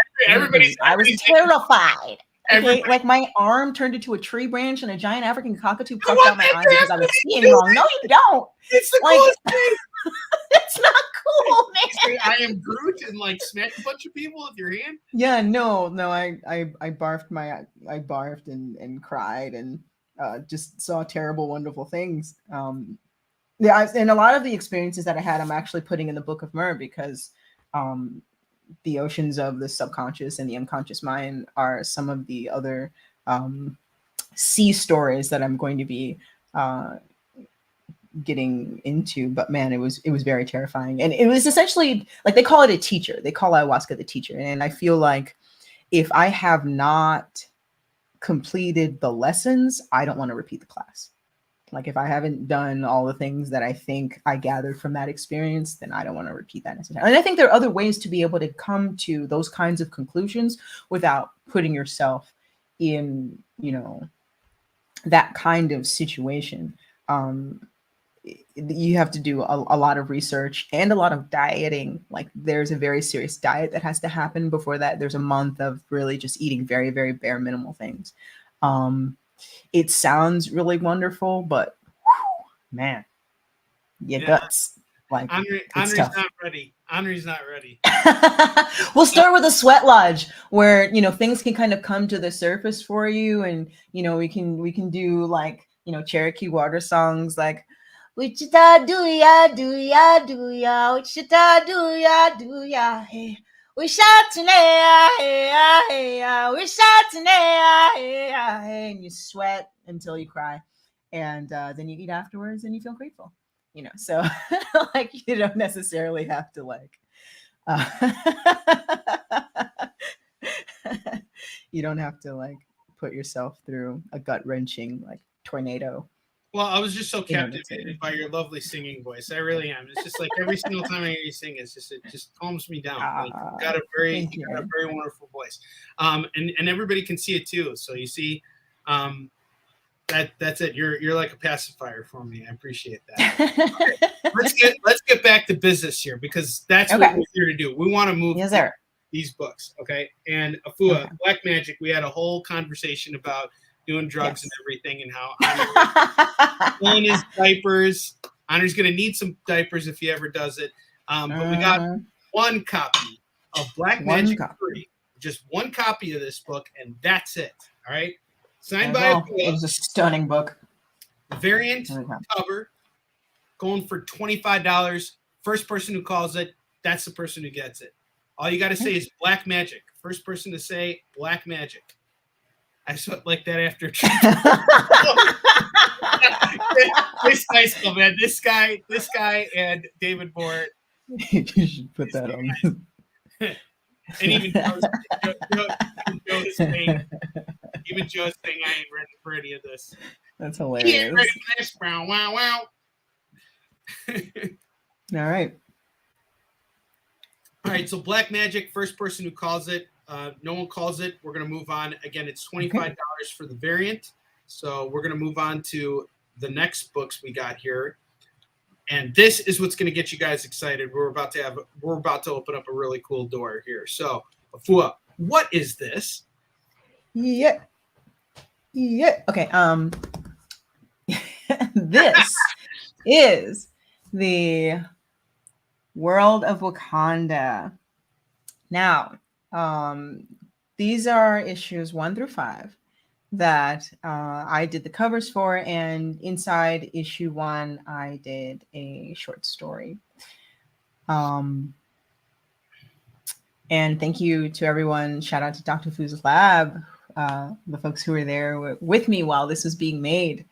I was terrified. Okay, like my arm turned into a tree branch, and a giant African cockatoo plucked out my eye because I was seeing wrong. No, you don't. It's the coolest thing. It's not cool, man. I am Groot and like smack a bunch of people with your hand. Yeah, no. I barfed and cried and just saw terrible, wonderful things. Yeah, and a lot of the experiences that I had, I'm actually putting in the Book of Mer, because the oceans of the subconscious and the unconscious mind are some of the other sea stories that I'm going to be getting into. But man, it was very terrifying. And it was essentially, like, they call it a teacher. They call ayahuasca the teacher. And I feel like if I have not completed the lessons, I don't want to repeat the class. Like if I haven't done all the things that I think I gathered from that experience, then I don't want to repeat that necessarily. And I think there are other ways to be able to come to those kinds of conclusions without putting yourself in, that kind of situation. You have to do a lot of research and a lot of dieting. Like there's a very serious diet that has to happen before that. There's a month of really just eating very, very bare minimal things. It sounds really wonderful, but man, your guts. Like Onrie's tough. not ready. Onrie's not ready. We'll start with a sweat lodge where things can kind of come to the surface for you, and we can do like Cherokee water songs like Wichita do ya do ya do ya Wichita do ya do ya hey we shot tonight hey hey we shot tonight hey hey, and you sweat until you cry, and then you eat afterwards and you feel grateful. So like you don't necessarily have to like you don't have to like put yourself through a gut-wrenching like tornado. Well, I was just so captivated by your lovely singing voice. I really am. It's just like every single time I hear you sing, it just calms me down. Like, you got a very wonderful voice. And everybody can see it too. So you see, that's it. You're like a pacifier for me. I appreciate that. Okay, let's get back to business here, because that's what we're here to do. We want to move these books, okay? And AFUA, Black Magic, we had a whole conversation about doing drugs and everything, and how Onrie pulling his diapers. Onrie's going to need some diapers if he ever does it. But we got one copy of Black Magic 3, just one copy of this book, and that's it. All right, signed by AFUA. It was a stunning book. Variant cover, going for $25. First person who calls it, that's the person who gets it. All you got to say is Black Magic. First person to say Black Magic. I sweat like that after. This nice girl, man. This guy, and David Moore. You should put that on. And even Joe's saying, I ain't ready for any of this. That's hilarious. He ain't ready for this. Wow, wow, wow. All right. All right. So Black Magic, first person who calls it. No one calls it. We're going to move on. Again, it's $25 for the variant. So we're going to move on to the next books we got here. And this is what's going to get you guys excited. We're about to open up a really cool door here. So, AFUA, what is this? Yeah. Okay. This is the World of Wakanda. Now, these are issues 1 through 5 that I did the covers for, and inside issue 1, I did a short story. And thank you to everyone. Shout out to Dr. Fu's lab, the folks who were there with me while this was being made.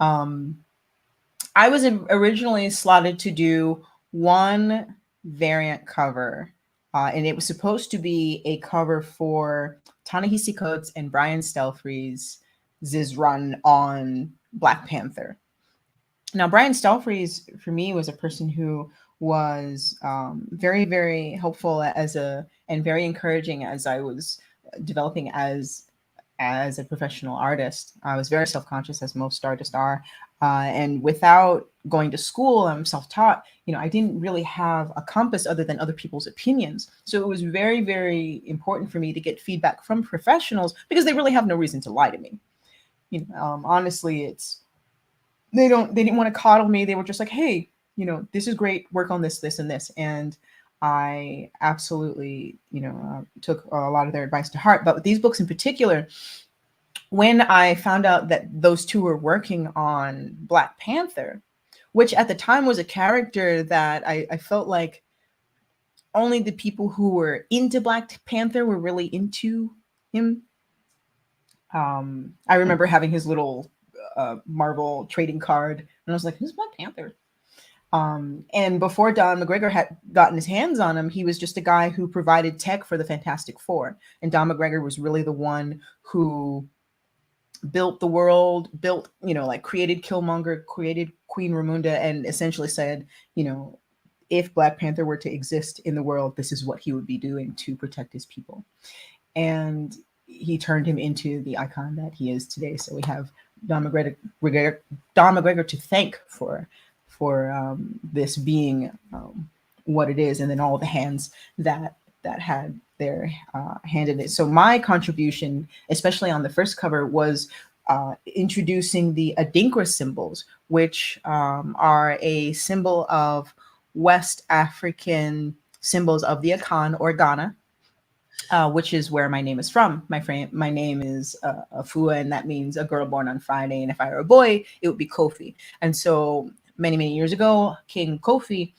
I was originally slotted to do one variant cover. And it was supposed to be a cover for Ta-Nehisi Coates and Brian Stelfree's run on Black Panther. Now, Brian Stelfree's, for me, was a person who was very, very helpful and very encouraging as I was developing as a professional artist. I was very self-conscious, as most artists are. And without going to school, I'm self-taught, I didn't really have a compass other than other people's opinions. So it was very, very important for me to get feedback from professionals, because they really have no reason to lie to me. Honestly, they didn't want to coddle me. They were just like, hey, this is great. Work on this, this, and this. And I absolutely, took a lot of their advice to heart. But with these books in particular, when I found out that those two were working on Black Panther, which at the time was a character that I felt like only the people who were into Black Panther were really into him. I remember having his little Marvel trading card, and I was like, who's Black Panther? And before Don McGregor had gotten his hands on him, he was just a guy who provided tech for the Fantastic Four. And Don McGregor was really the one who built the world, built, like created Killmonger, created Queen Ramunda, and essentially said, if Black Panther were to exist in the world, this is what he would be doing to protect his people. And he turned him into the icon that he is today. So we have Don McGregor to thank for this being what it is, and then all the hands that had their hand in it. So my contribution, especially on the first cover, was introducing the Adinkra symbols, which are a symbol of West African symbols of the Akan or Ghana, which is where my name is from. My name is Afua, and that means a girl born on Friday. And if I were a boy, it would be Kofi. And so many years ago, King Kofi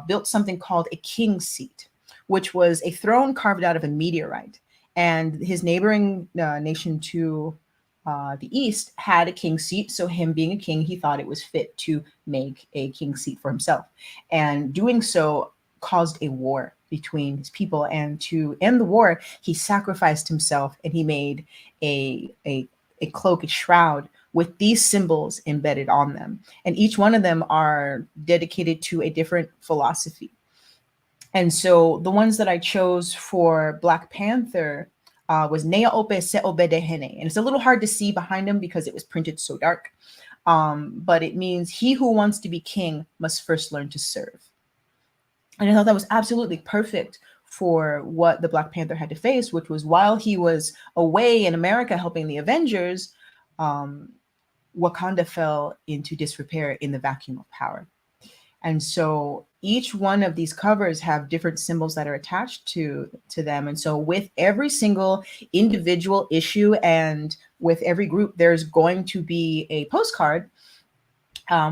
built something called a king's seat, which was a throne carved out of a meteorite. And his neighboring nation to the east had a king's seat. So him being a king, he thought it was fit to make a king's seat for himself. And doing so caused a war between his people. And to end the war, he sacrificed himself, and he made a cloak, a shroud with these symbols embedded on them. And each one of them are dedicated to a different philosophy. And so the ones that I chose for Black Panther was Nea Ope Se Obedehene. And it's a little hard to see behind him because it was printed so dark. But it means he who wants to be king must first learn to serve. And I thought that was absolutely perfect for what the Black Panther had to face, which was while he was away in America helping the Avengers, Wakanda fell into disrepair in the vacuum of power. And so each one of these covers have different symbols that are attached to them. And so with every single individual issue and with every group, there's going to be a postcard,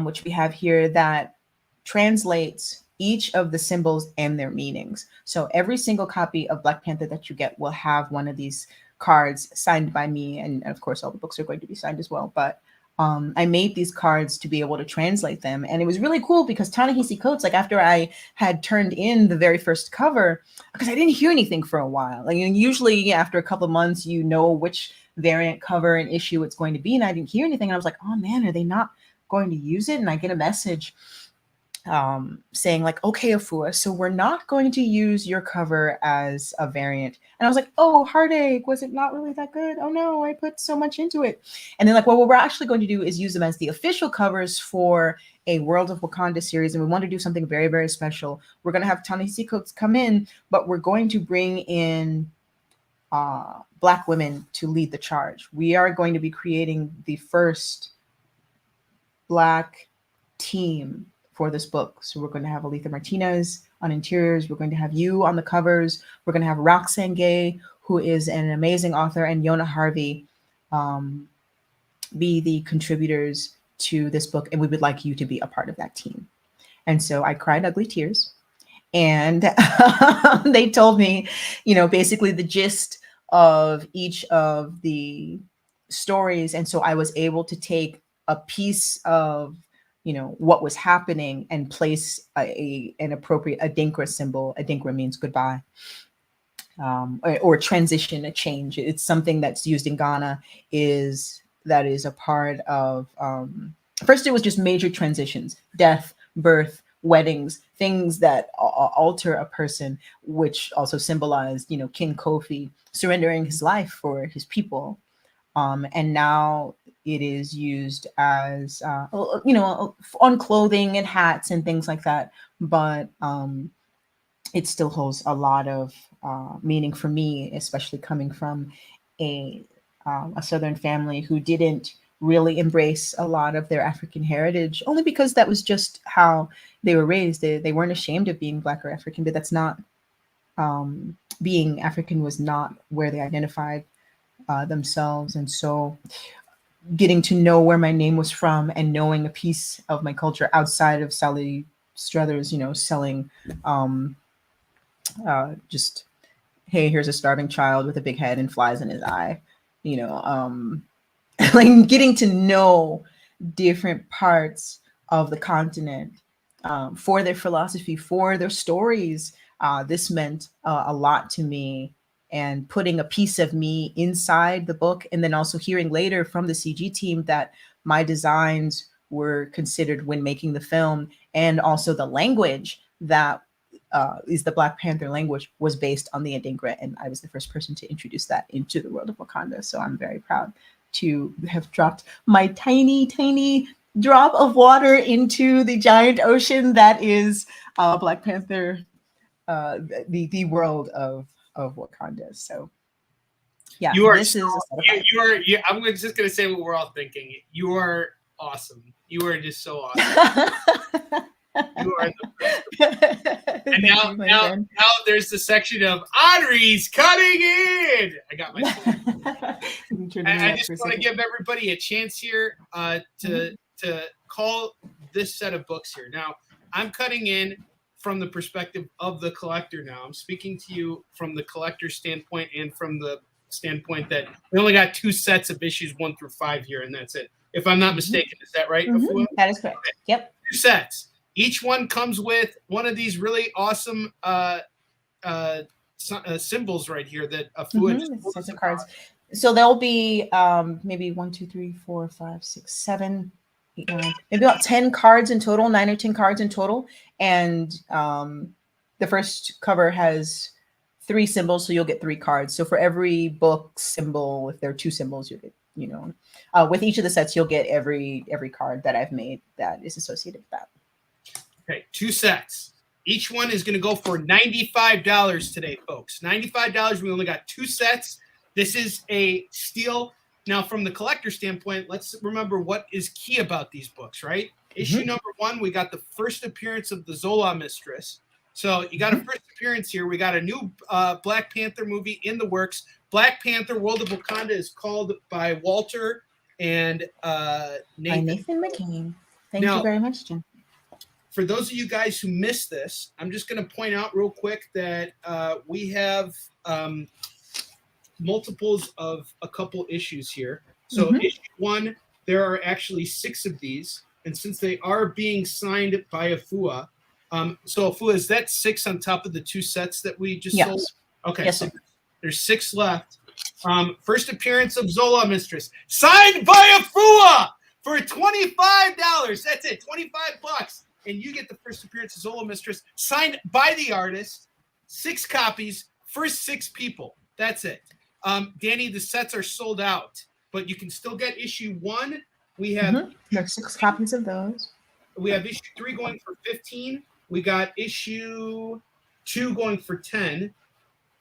which we have here, that translates each of the symbols and their meanings. So every single copy of Black Panther that you get will have one of these cards signed by me. And of course, all the books are going to be signed as well. But I made these cards to be able to translate them. And it was really cool because Ta-Nehisi Coates, like after I had turned in the very first cover, because I didn't hear anything for a while. Like usually after a couple of months, you know which variant cover and issue it's going to be. And I didn't hear anything. And I was like, oh man, are they not going to use it? And I get a message saying like, okay, Afua, so we're not going to use your cover as a variant. And I was like, oh, heartache, was it not really that good? Oh no, I put so much into it. And then like, well, what we're actually going to do is use them as the official covers for a World of Wakanda series. And we want to do something very, very special. We're going to have Ta-Nehisi Coates come in, but we're going to bring in Black women to lead the charge. We are going to be creating the first Black team for this book. So we're going to have Aletha Martinez on interiors. We're going to have you on the covers. We're going to have Roxane Gay, who is an amazing author, and Yona Harvey be the contributors to this book. And we would like you to be a part of that team. And so I cried ugly tears. And they told me, basically the gist of each of the stories. And so I was able to take a piece of what was happening and place an appropriate Adinkra symbol. Adinkra means goodbye, or transition, a change. It's something that's used in Ghana that is a part of, first it was just major transitions, death, birth, weddings, things that alter a person, which also symbolized, King Kofi surrendering his life for his people. And now it is used as, on clothing and hats and things like that. But it still holds a lot of meaning for me, especially coming from a Southern family who didn't really embrace a lot of their African heritage, only because that was just how they were raised. They weren't ashamed of being Black or African, but that's not, being African was not where they identified themselves. And so getting to know where my name was from and knowing a piece of my culture outside of Sally Struthers, selling just, hey, here's a starving child with a big head and flies in his eye, like getting to know different parts of the continent for their philosophy, for their stories. This meant a lot to me and putting a piece of me inside the book, and then also hearing later from the CG team that my designs were considered when making the film, and also the language that is the Black Panther language was based on the Adingra, and I was the first person to introduce that into the world of Wakanda. So I'm very proud to have dropped my tiny drop of water into the giant ocean that is Black Panther, the world of Wakanda. So yeah, You are this is a set of I'm just gonna say what we're all thinking. You are awesome. You are just so awesome. You are the best. And now there's the section of Onrie's cutting in. I got my. I just want to give everybody a chance here to call this set of books here. Now, I'm cutting in from the perspective of the collector. Now, I'm speaking to you from the collector standpoint and from the standpoint that we only got 2 sets of issues 1 through 5 here, and that's it. If I'm not mistaken, is that right? AFUA? That is correct. Okay. Yep. 2 sets. Each one comes with one of these really awesome symbols right here that AFUA sets of cards. So there'll be maybe 1, 2, 3, 4, 5, 6, 7, 8, 9, maybe about 10 cards in total, 9 or 10 cards in total. And the first cover has 3 symbols, so you'll get 3 cards. So for every book symbol, if there are 2 symbols, you'll get, with each of the sets, you'll get every card that I've made that is associated with that. Okay, 2 sets. Each one is going to go for $95 today, folks. $95. We only got 2 sets. This is a steal. Now, from the collector standpoint, let's remember what is key about these books, right? Issue number 1, we got the first appearance of the Zola Mistress. So you got a first appearance here. We got a new Black Panther movie in the works. Black Panther World of Wakanda is called by Walter and Nathan McCain. Thank you very much, Jim. For those of you guys who missed this, I'm just going to point out real quick that we have multiples of a couple issues here. So issue 1, there are actually 6 of these. And since they are being signed by AFUA, so AFUA, is that 6 on top of the 2 sets that we just sold? Okay, yes, so there's 6 left. First appearance of Zola Mistress, signed by AFUA for $25. That's it, $25. And you get the first appearance of Zola Mistress, signed by the artist, 6 copies, first 6 people. That's it. Danny, the sets are sold out, but you can still get issue 1. We have there's 6 copies of those. We have issue 3 going for 15. We got issue 2 going for 10.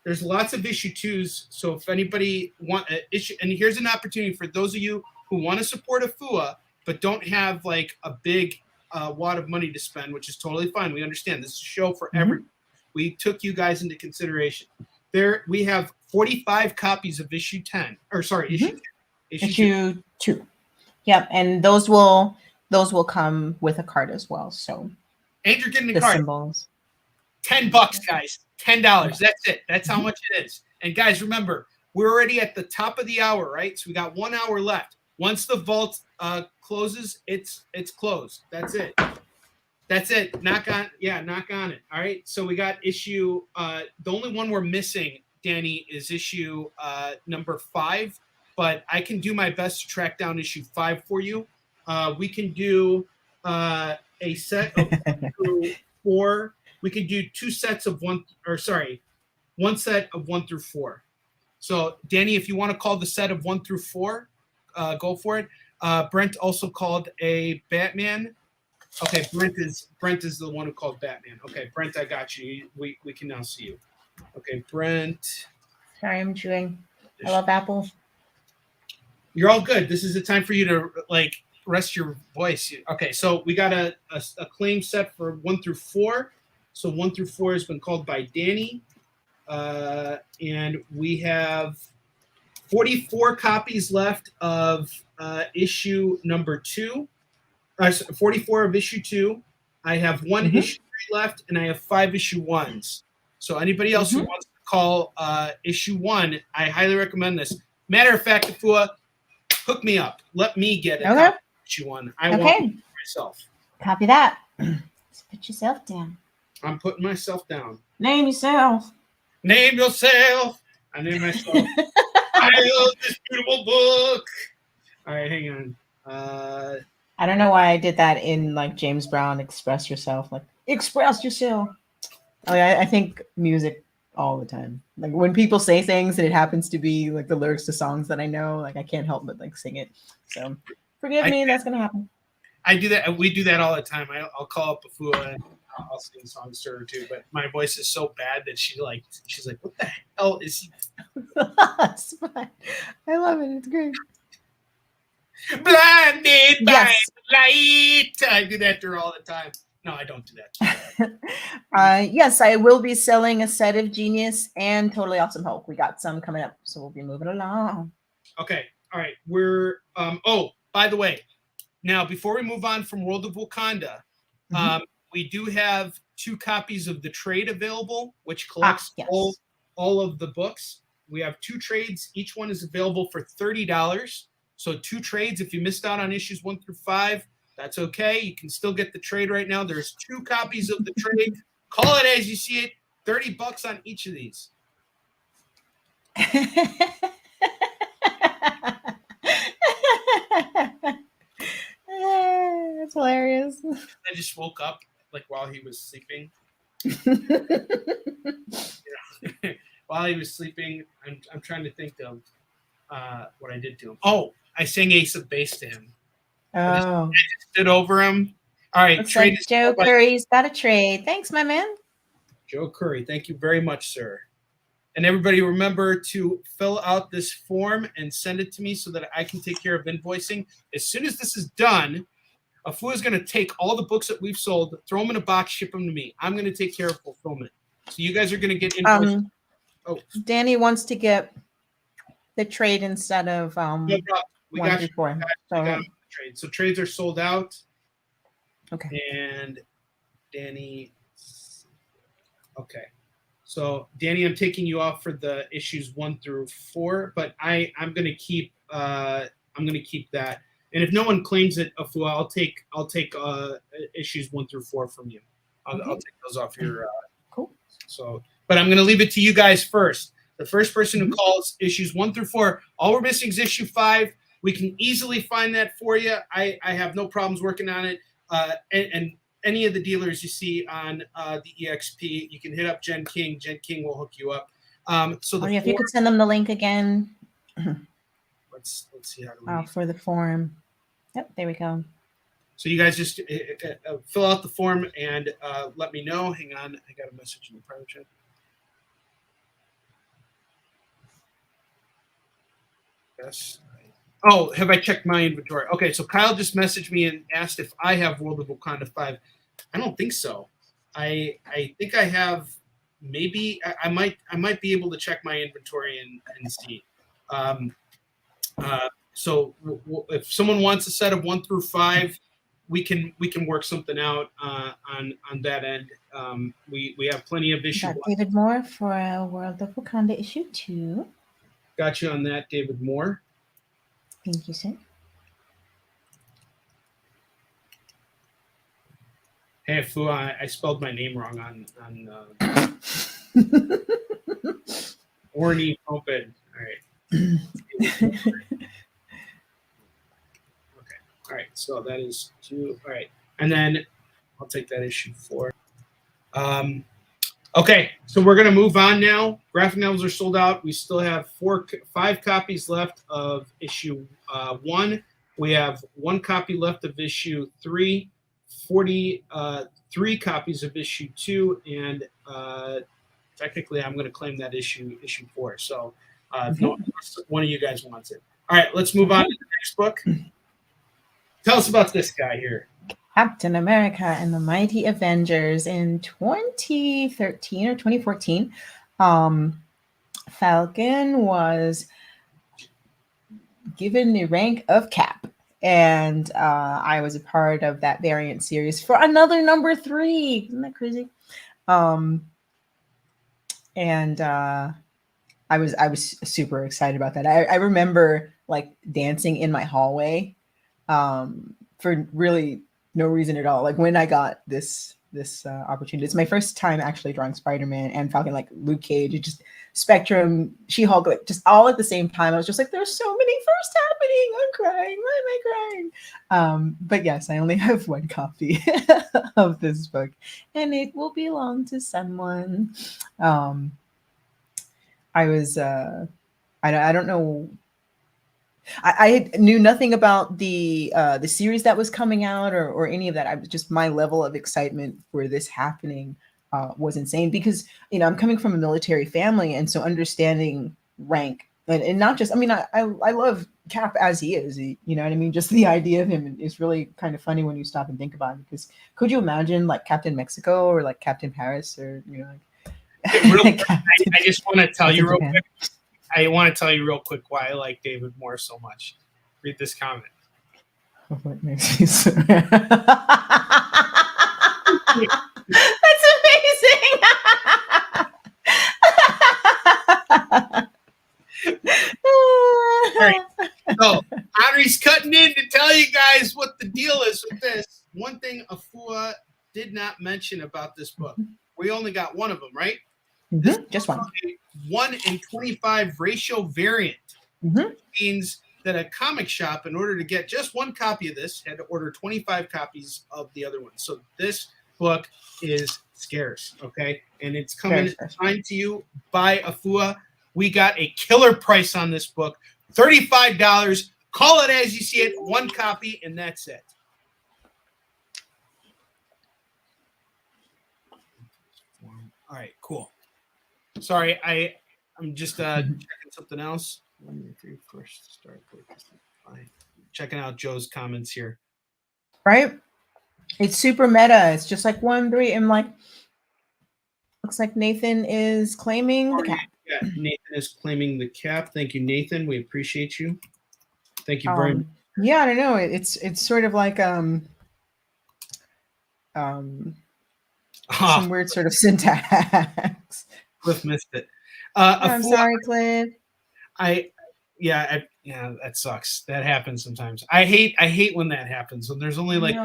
There's lots of issue 2s. So if anybody want an issue, and here's an opportunity for those of you who want to support AFUA but don't have like a big wad of money to spend, which is totally fine. We understand this is a show for everyone. We took you guys into consideration. There we have 45 copies of issue 10. Or sorry, issue 2. Yep, and those will come with a card as well. So and you're getting the card. Symbols. $10, guys. $10. That's it. That's how much it is. And guys, remember, we're already at the top of the hour, right? So we got 1 hour left. Once the vault closes, it's closed. That's it. That's it. Knock on it. All right. So we got issue. The only one we're missing, Danny, is issue number 5. But I can do my best to track down issue 5 for you. We can do a set of 1 through 4. We can do 2 sets of 1 set of 1 through 4. So Danny, if you want to call the set of 1 through 4, go for it. Brent also called a Batman. Okay, Brent is the one who called Batman. Okay, Brent, I got you. We can now see you. Okay, Brent. Sorry, I'm chewing. I love apples. You're all good. This is the time for you to rest your voice. Okay, so we got a claim set for 1 through 4. So 1 through 4 has been called by Danny. And we have 44 copies left of issue number 2. 44 of issue 2. I have 1 issue 3 left, and I have 5 issue 1s. So anybody else who wants to call issue 1, I highly recommend this. Matter of fact, AFUA, hook me up. Let me get a issue 1. I want it myself. Copy that. Just put yourself down. I'm putting myself down. Name yourself. Name yourself. I named myself. I love this beautiful book. All right, hang on. I don't know why I did that in like James Brown, Express Yourself. Like, express yourself. I think music all the time. Like when people say things and it happens to be like the lyrics to songs that I know, like I can't help but like sing it. So forgive me, that's gonna happen. I do that. We do that all the time. I'll call up AFUA and I'll sing songs to her too. But my voice is so bad that she's like, "What the hell is he?" That's fine. I love it. It's great. Blinded by Yes. light. I do that to her all the time. No, I don't do that. Yes, I will be selling a set of Genius and Totally Awesome Hulk. We got some coming up, so we'll be moving along. Okay. All right. We're oh, by the way, now before we move on from World of Wakanda, we do have 2 copies of the trade available, which collects yes. all of the books. We have 2 trades. Each one is available for $30. So 2 trades. If you missed out on issues 1 through 5, that's okay. You can still get the trade right now. There's 2 copies of the trade. Call it as you see it. $30 on each of these. That's hilarious. I just woke up like while he was sleeping. While he was sleeping, I'm trying to think of what I did to him. Oh, I sang Ace of Base to him. I just stood over him. All right, looks trade like Joe Curry's got a trade. Thanks, my man. Joe Curry, thank you very much, sir. And everybody remember to fill out this form and send it to me so that I can take care of invoicing. As soon as this is done, AFUA is going to take all the books that we've sold, throw them in a box, ship them to me. I'm going to take care of fulfillment. So you guys are going to get invoiced. Danny wants to get the trade instead of we 1 through 4. We got trade. So trades are sold out. Okay. And Danny. Okay. So Danny, I'm taking you off for the issues 1 through 4, but I'm gonna keep that. And if no one claims it, AFUA, I'll take issues 1 through 4 from you. I'll take those off your. Cool. So, but I'm gonna leave it to you guys first. The first person who calls issues 1 through 4, all we're missing is issue 5. We can easily find that for you. I have no problems working on it. And any of the dealers you see on the EXP, you can hit up Jen King. Jen King will hook you up. So if you could send them the link again. Let's see how to for the form. Yep, there we go. So you guys just fill out the form and let me know. Hang on, I got a message in the private chat. Yes. Oh, have I checked my inventory? Okay, so Kyle just messaged me and asked if I have World of Wakanda 5. I don't think so. I think I have. Maybe I might be able to check my inventory and see. So if someone wants a set of 1 through 5, we can work something out on that end. We have plenty of issues. David Moore for World of Wakanda issue 2. Got you on that, David Moore. Thank you, sir. Hey, AFUA, I spelled my name wrong on Orny Open. All right. Okay. All right. So that is 2. All right. And then I'll take that issue 4. Okay. So we're going to move on now. Graphic novels are sold out. We still have 5 copies left of issue 1. We have 1 copy left of issue 3, 43 copies of issue 2, and technically I'm going to claim that issue 4. So no, one of you guys wants it. All right, let's move on to the next book. Tell us about this guy here. Captain America and the Mighty Avengers in 2013 or 2014. Falcon was given the rank of Cap. And I was a part of that variant series for another number 3. Isn't that crazy? I was super excited about that. I remember like dancing in my hallway for really no reason at all. Like when I got this this opportunity. It's my first time actually drawing Spider-Man and Falcon, like Luke Cage. It just Spectrum, She-Hulk, like just all at the same time. I was just like, there's so many firsts happening. I'm crying. Why am I crying? But yes, I only have one copy of this book, and it will belong to someone. I was I don't know. I knew nothing about the series that was coming out or any of that. I was just, my level of excitement for this happening was insane because, you know, I'm coming from a military family, and so understanding rank and not just, I mean, I love Cap as he is, you know what I mean? Just the idea of him is really kind of funny when you stop and think about it, because could you imagine like Captain Mexico or like Captain Paris or, you know, like, I just want to tell you real Japan. quick. I want to tell you real quick why I like David Moore so much. Read this comment. What makes me so That's All right. So Henry's cutting in to tell you guys what the deal is with this. One thing AFUA did not mention about this book. We only got one of them, right? amazing. Just one. 1 in 25 ratio variant. Mhm. Means that a comic shop, in order to get just one copy of this, had to order 25 copies of the other one. So this book is scarce, okay? And it's coming signed to you by AFUA. We got a killer price on this book, $35. Call it as you see it, one copy, and that's it. All right, cool. Sorry, I'm just checking something else. 1, 2, 3, first start. Checking out Joe's comments here. Right? It's super meta. It's just like 1, 3, and like looks like Nathan is claiming the cap. Yeah, Nathan is claiming the cap. Thank you, Nathan. We appreciate you. Thank you very much. Yeah, I don't know. It's sort of like some weird sort of syntax. Cliff missed it. I'm sorry, Cliff. Yeah, that sucks. That happens sometimes. I hate when that happens. When there's only like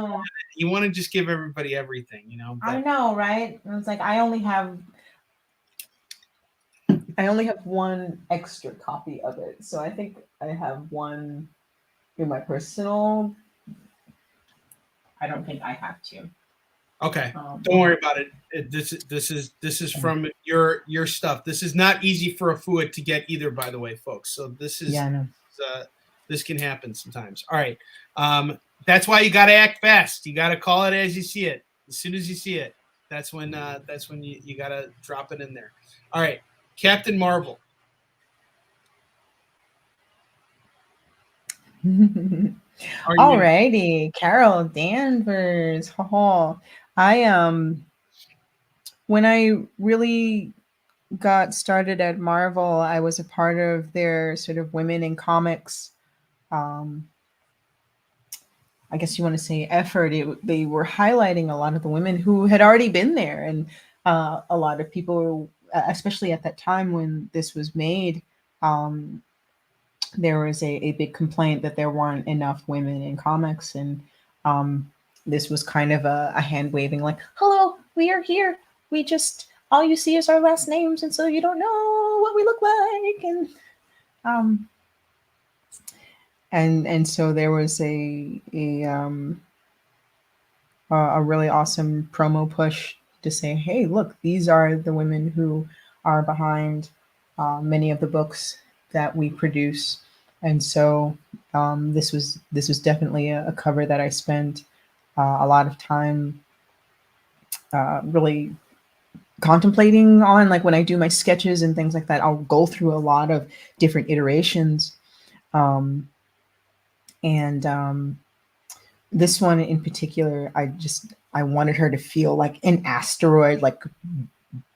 you want to just give everybody everything, you know. But I know, right? It's like I only have one extra copy of it, so I think I have one in my personal. I don't think I have two. Okay, don't worry about it. This is from your stuff. This is not easy for AFUA to get either, by the way, folks. So this is this can happen sometimes. All right, that's why you got to act fast. You got to call it as you see it. As soon as you see it, that's when you got to drop it in there. All right, Captain Marvel. Alrighty, Carol Danvers. When I really got started at Marvel, I was a part of their sort of women in comics, I guess you want to say effort. They were highlighting a lot of the women who had already been there, and a lot of people, especially at that time when this was made, there was a big complaint that there weren't enough women in comics, and this was kind of a hand waving, like, hello, we are here. We just, all you see is our last names, and so you don't know what we look like. And so there was a really awesome promo push to say, hey, look, these are the women who are behind many of the books that we produce. And so this was definitely a cover that I spent a lot of time really contemplating on. Like when I do my sketches and things like that, I'll go through a lot of different iterations. This one in particular, I wanted her to feel like an asteroid, like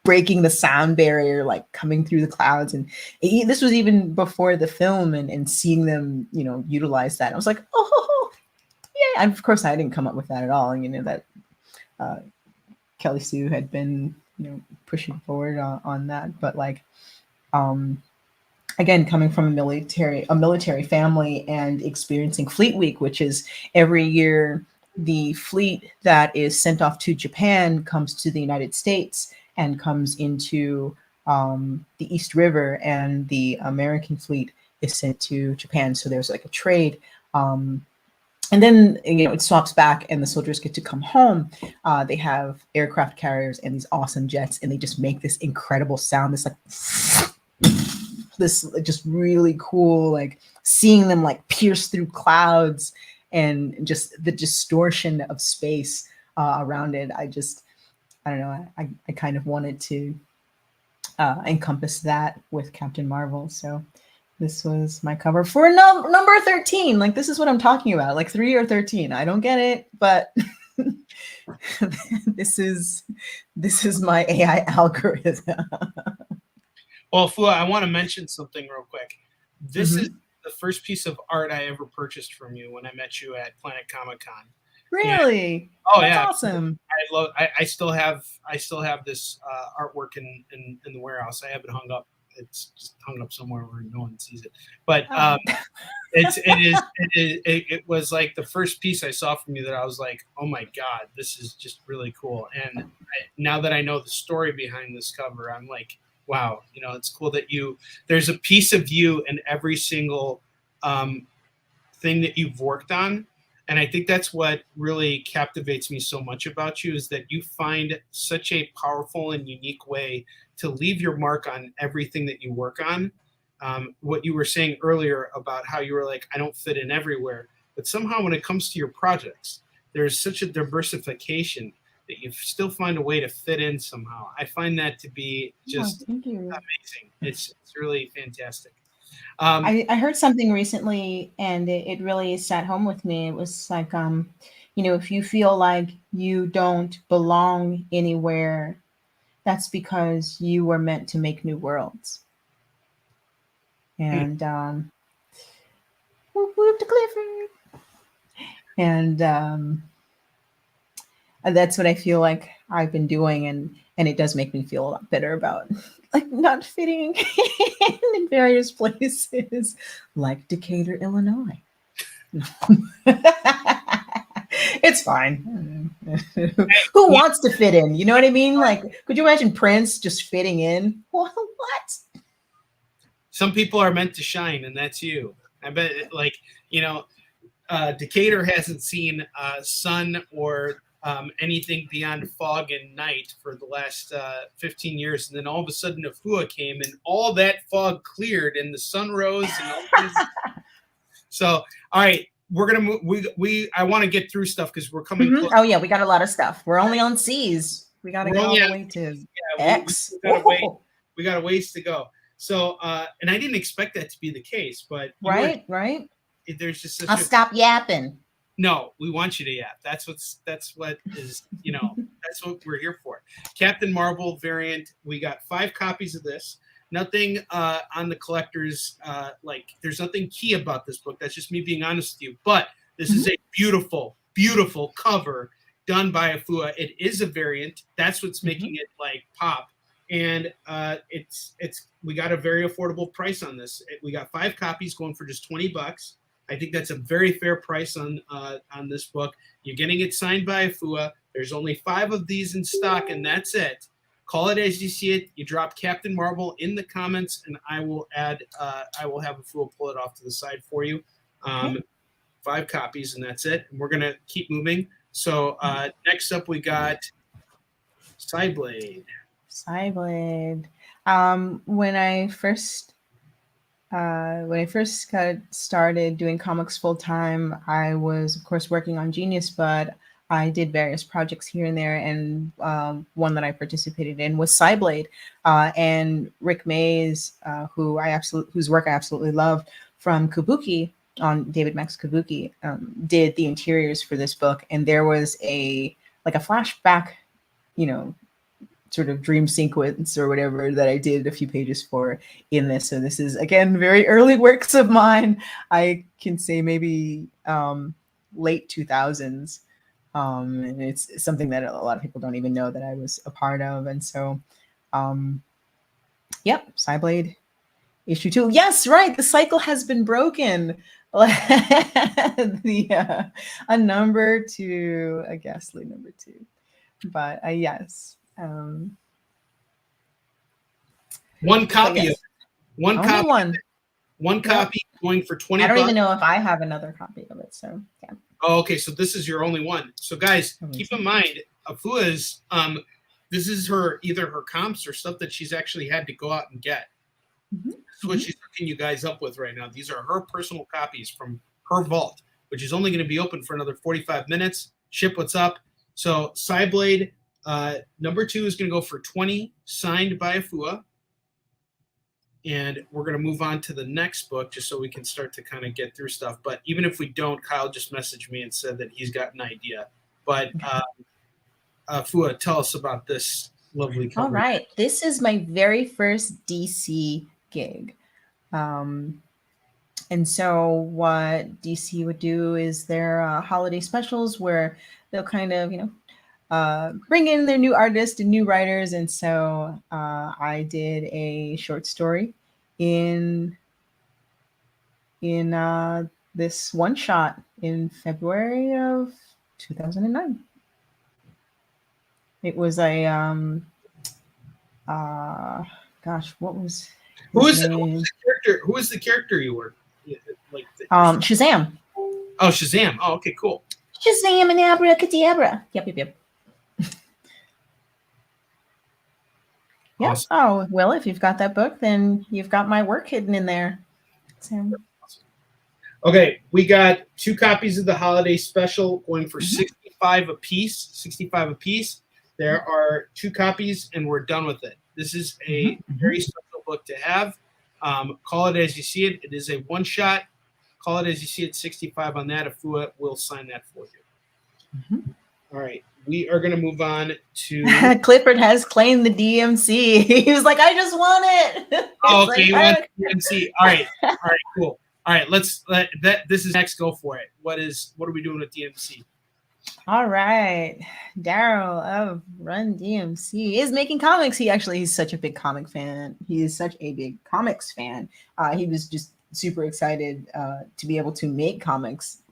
breaking the sound barrier, like coming through the clouds. And this was even before the film, and seeing them, you know, utilize that. I was like, oh, yeah. And of course, I didn't come up with that at all. You know, that Kelly Sue had been, you know, pushing forward on that. But like, again, coming from a military family and experiencing Fleet Week, which is every year the fleet that is sent off to Japan comes to the United States and comes into the East River, and the American fleet is sent to Japan. So there's like a trade. And then, it swaps back and the soldiers get to come home. They have aircraft carriers and these awesome jets, and they just make this incredible sound. This like, this just really cool, like seeing them like pierce through clouds and just the distortion of space around it. I don't know. I kind of wanted to encompass that with Captain Marvel. So this was my cover for number 13. Like, this is what I'm talking about, like 3 or 13. I don't get it, but this is my AI algorithm. Well, Fua, I want to mention something real quick. This is the first piece of art I ever purchased from you when I met you at Planet Comic Con. Really? Oh, that's yeah, awesome. I still have this artwork in the warehouse. I have it hung up. It's just hung up somewhere where no one sees it. But it was like the first piece I saw from you that I was like, oh my God, this is just really cool. And now that I know the story behind this cover, I'm like, wow, it's cool that there's a piece of you in every single thing that you've worked on. And I think that's what really captivates me so much about you, is that you find such a powerful and unique way to leave your mark on everything that you work on. What you were saying earlier about how you were like, I don't fit in everywhere. But somehow when it comes to your projects, there's such a diversification that you still find a way to fit in somehow. I find that to be just amazing. It's really fantastic. I heard something recently, and it really sat home with me. It was like, if you feel like you don't belong anywhere, that's because you were meant to make new worlds. And whoop, whoop to Clifford. And that's what I feel like I've been doing, and it does make me feel a lot better about like not fitting in various places, like Decatur, Illinois. It's fine. Who wants to fit in? You know what I mean? Like, could you imagine Prince just fitting in? What? Some people are meant to shine, and that's you. I bet, Decatur hasn't seen sun or anything beyond fog and night for the last 15 years, and then all of a sudden AFUA came and all that fog cleared and the sun rose and all this. So, all right, we're gonna move. I want to get through stuff because we're coming close. Oh yeah, we got a lot of stuff. We're only on C's. We got to go all the way to X. We got a ways to go. So, and I didn't expect that to be the case, but right. There's just I'll stop yapping. No, we want you to yap. That's what is, that's what we're here for. Captain Marvel variant. We got 5 copies of this. Nothing on the collectors, there's nothing key about this book. That's just me being honest with you. But this is a beautiful, beautiful cover done by AFUA. It is a variant. That's what's making it pop. And we got a very affordable price on this. We got 5 copies going for just $20. I think that's a very fair price on this book. You're getting it signed by AFUA. There's only 5 of these in stock, and that's it. Call it as you see it. You drop Captain Marvel in the comments, and I will have AFUA pull it off to the side for you. 5 copies, and that's it. And we're gonna keep moving. So next up, we got Cyblade. When I first got started doing comics full time, I was of course working on Genius, but I did various projects here and there, and one that I participated in was Cyblade, and Rick Mays, whose work I absolutely loved, from Kabuki on David Max Kabuki, did the interiors for this book, and there was a flashback, sort of dream sequence or whatever that I did a few pages for in this. So this is, again, very early works of mine. I can say maybe late 2000s. And it's something that a lot of people don't even know that I was a part of. And so, Cyblade issue 2. Yes, right. The cycle has been broken. a number two, a ghastly number two. But yes. One copy yes. of one Only copy. one. One Yep. copy going for 20 I don't bucks. even know if I have another copy of it. So yeah. Oh, okay. So this is your only one. So guys, Amazing. keep in mind, AFUA's this is her either her comps or stuff that she's actually had to go out and get. Mm-hmm. That's what she's hooking you guys up with right now. These are her personal copies from her vault, which is only going to be open for another 45 minutes. Ship what's up. So Cyblade number 2 is going to go for 20, signed by AFUA. And we're going to move on to the next book just so we can start to kind of get through stuff. But even if we don't, Kyle just messaged me and said that he's got an idea. But AFUA, tell us about this lovely cover. All right. This is my very first DC gig. And so what DC would do is their holiday specials where they'll kind of, bring in their new artists and new writers. And so I did a short story in this one shot in February of 2009. It was a gosh, what was who is the character? Who is the character you were? Like Shazam. Oh, Shazam. Oh, okay, cool. Shazam and abracadabra. Yep. Yep. Awesome. Oh, well, if you've got that book, then you've got my work hidden in there. So. Okay, we got 2 copies of the holiday special going for 65 apiece. 65 apiece. There are 2 copies, and we're done with it. This is a very special book to have. Call it as you see it. It is a one-shot. Call it as you see it. 65 on that. AFUA will sign that for you. All right. We are going to move on to... Clifford has claimed the DMC. He was like, I just want it. Oh, okay. You want the DMC. All right. All right, cool. All right, this is next. Go for it. What are we doing with DMC? All right. Daryl of Run DMC is making comics. He's such a big comic fan. He is such a big comics fan. He was just super excited to be able to make comics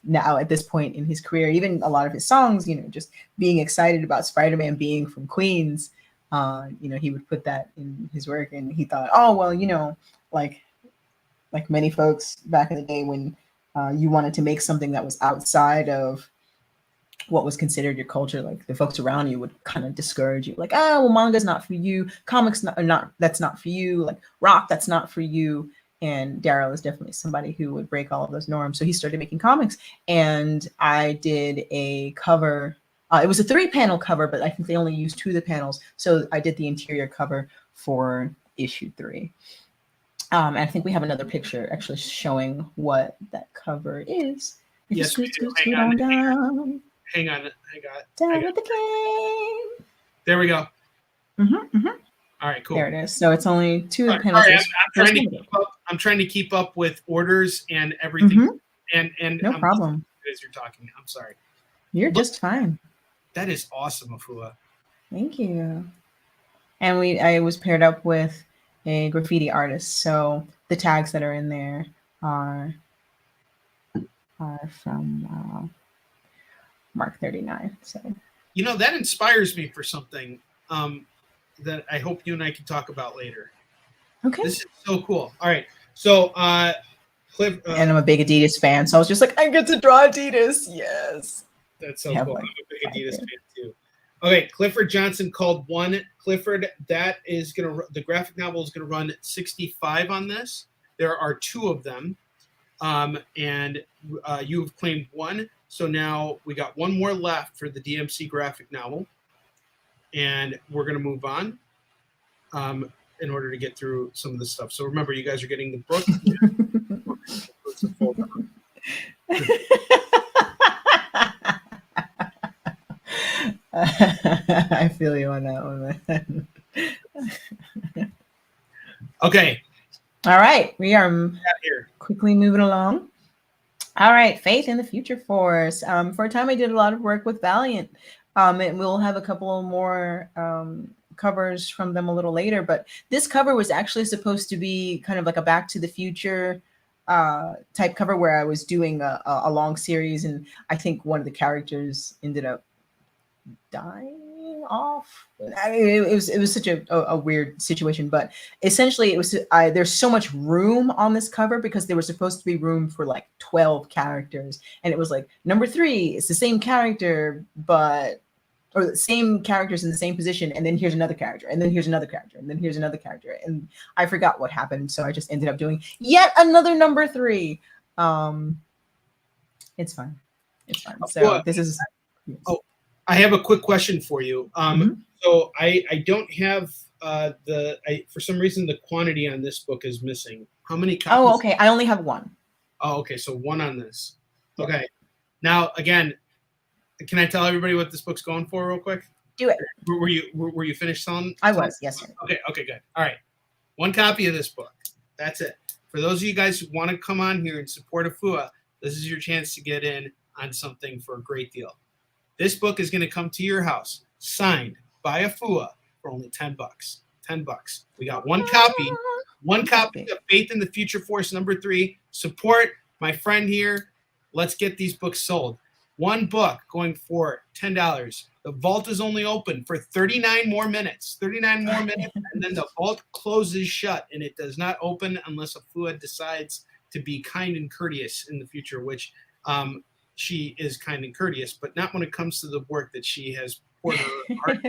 now at this point in his career. Even a lot of his songs, just being excited about Spider-Man being from Queens, he would put that in his work. And he thought, oh, well, like many folks back in the day when you wanted to make something that was outside of what was considered your culture, like the folks around you would kind of discourage you, like, well, manga's not for you, comics that's not for you, like rock, that's not for you. And Daryl is definitely somebody who would break all of those norms. So he started making comics, and I did a cover. It was a 3-panel cover, but I think they only used 2 of the panels. So I did the interior cover for issue 3. And I think we have another picture actually showing what that cover is. Yes, we do. Hang on. Down with the game. There we go. All right, cool. There it is. So it's only 2 of the panels. I'm trying to keep up with orders and everything. And no problem. As you're talking, I'm sorry. You're just fine. That is awesome, AFUA. Thank you. And I was paired up with a graffiti artist, so the tags that are in there are from Mark 39. So that inspires me for something that I hope you and I can talk about later. Okay. This is so cool. All right. So Cliff and I'm a big Adidas fan, so I was just like, I get to draw Adidas. Yes. That's so cool. I'm a big Adidas fan too. Okay, Clifford Johnson called 1. Clifford, the graphic novel is gonna run 65 on this. There are 2 of them, and you have claimed 1. So now we got 1 more left for the DMC graphic novel, and we're gonna move on in order to get through some of this stuff. So remember, you guys are getting the book. I feel you on that one, man. Okay. All right. We are quickly moving along. All right. Faith in the Future Force. For a time, I did a lot of work with Valiant. And we'll have a couple more covers from them a little later. But this cover was actually supposed to be kind of like a Back to the Future type cover where I was doing a long series, and I think one of the characters ended up dying off. I mean, it was such a weird situation, but essentially it was there's so much room on this cover because there was supposed to be room for like 12 characters, and it was like number 3 it's the same character or the same characters in the same position, and then here's another character, and then here's another character, and then here's another character, and I forgot what happened, so I just ended up doing yet another number 3. It's fine. So this is yes. I have a quick question for you. So I don't have for some reason the quantity on this book is missing. How many copies? Oh, okay. I only have 1. Oh, okay. So 1 on this. Okay. Now again, can I tell everybody what this book's going for real quick? Do it. Were you finished selling? I was, yes, sir. Okay, good. All right. 1 copy of this book. That's it. For those of you guys who want to come on here and support AFUA, this is your chance to get in on something for a great deal. This book is going to come to your house, signed by AFUA for only $10. $10. We got 1 copy. 1 copy of Faith in the Future Force number 3. Support my friend here. Let's get these books sold. 1 book going for $10. The vault is only open for 39 more minutes. 39 more minutes, and then the vault closes shut, and it does not open unless AFUA decides to be kind and courteous in the future, which she is kind and courteous, but not when it comes to the work that she has poured her heart.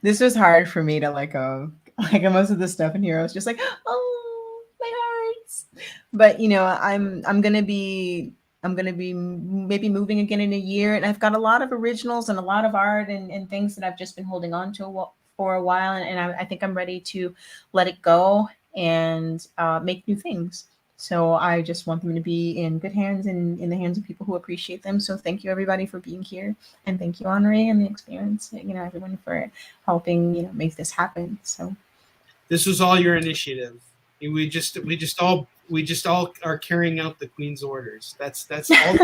This was hard for me to let go. Like most of the stuff in here, I was just like, oh, my hearts. But I'm gonna be maybe moving again in a year, and I've got a lot of originals and a lot of art and things that I've just been holding on to for a while, and I think I'm ready to let it go and make new things. So I just want them to be in good hands and in the hands of people who appreciate them. So thank you everybody for being here, and thank you Onrie and the experience, everyone for helping make this happen. So this was all your initiative. We just all are carrying out the Queen's orders. That's all.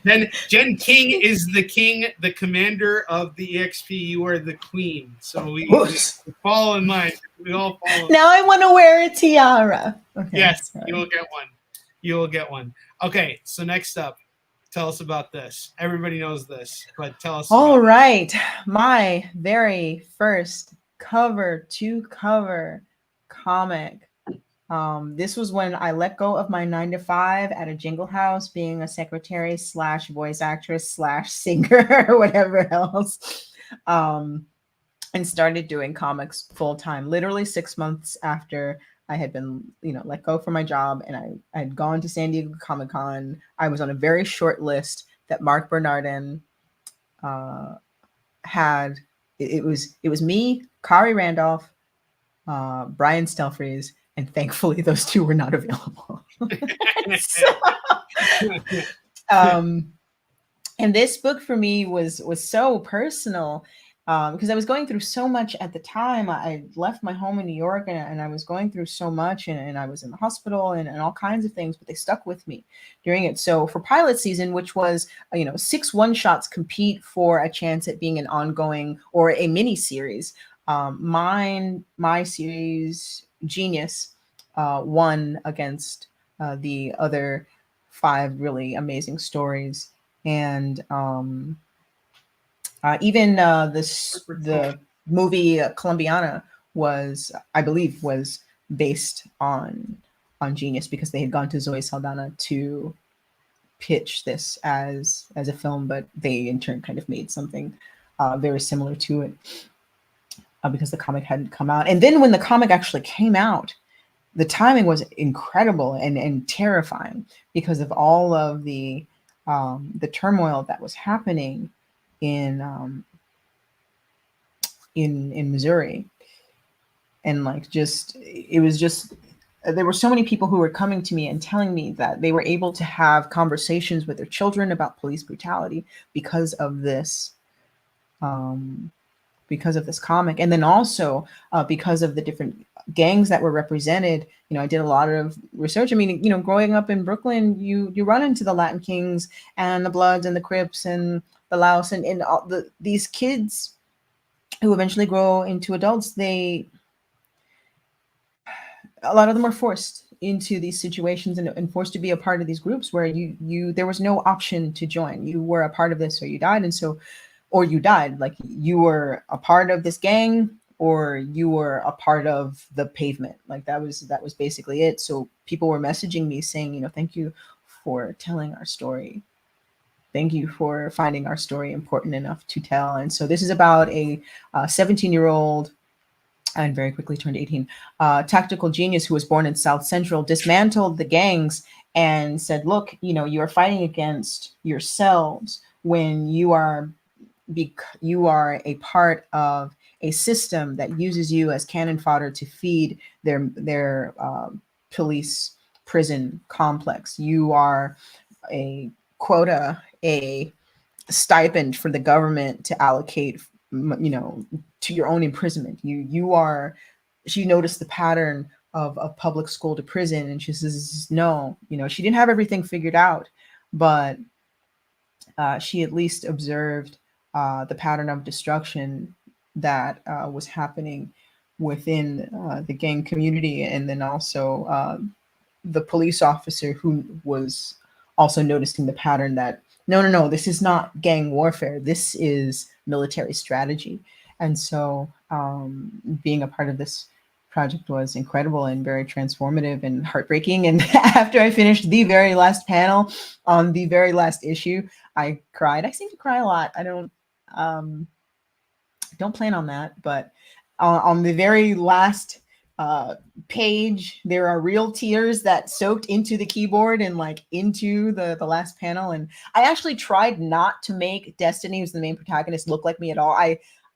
Then Jen King is the king, the commander of the EXP. You are the queen. So we fall in line. We all follow. Now I want to wear a tiara. Okay, yes, sorry. You'll get one. You will get one. Okay, so next up, tell us about this. Everybody knows this, but tell us. All right, my very first cover-to-cover comic. This was when I let go of my 9-to-5 at a jingle house, being a secretary / voice actress / singer or whatever else, and started doing comics full time. Literally 6 months after I had been, let go from my job, and I had gone to San Diego Comic-Con. I was on a very short list that Mark Bernardin had. It was me, Kari Randolph, Brian Stelfreeze. And thankfully, those 2 were not available. And this book for me was so personal because I was going through so much at the time. I left my home in New York, and I was going through so much, and I was in the hospital and all kinds of things, but they stuck with me during it. So for pilot season, which was 6 one-shots compete for a chance at being an ongoing or a mini series, my series Genius won against the other 5 really amazing stories, and even the movie Columbiana I believe was based on Genius, because they had gone to Zoe Saldana to pitch this as a film, but they in turn kind of made something very similar to it. Because the comic hadn't come out. And then when the comic actually came out, the timing was incredible and terrifying because of all of the turmoil that was happening in Missouri. And there were so many people who were coming to me and telling me that they were able to have conversations with their children about police brutality because of this comic, and then also because of the different gangs that were represented. I did a lot of research. I mean, growing up in Brooklyn, you run into the Latin Kings and the Bloods and the Crips and the Laos and all these kids who eventually grow into adults. A lot of them are forced into these situations and forced to be a part of these groups where you there was no option to join. You were a part of this or you died. And so, or you died, like you were a part of this gang or you were a part of the pavement. Like that was basically it. So people were messaging me saying, you know, thank you for telling our story. Thank you for finding our story important enough to tell. And so this is about a 17-year-old and very quickly turned 18, tactical genius who was born in South Central, dismantled the gangs and said, look, you know, you are fighting against yourselves when you are a part of a system that uses you as cannon fodder to feed their police prison complex. You are a quota, a stipend for the government to allocate, you know, to your own imprisonment. She noticed the pattern of public school to prison, and she says, no, you know, she didn't have everything figured out, but she at least observed the pattern of destruction that was happening within the gang community, and then also the police officer who was also noticing the pattern that no, this is not gang warfare. This is military strategy. And so being a part of this project was incredible and very transformative and heartbreaking. And after I finished the very last panel on the very last issue, I cried. I seem to cry a lot. I don't plan on that, but on the very last page, there are real tears that soaked into the keyboard and like into the last panel. And I actually tried not to make Destiny, who's the main protagonist, look like me at all.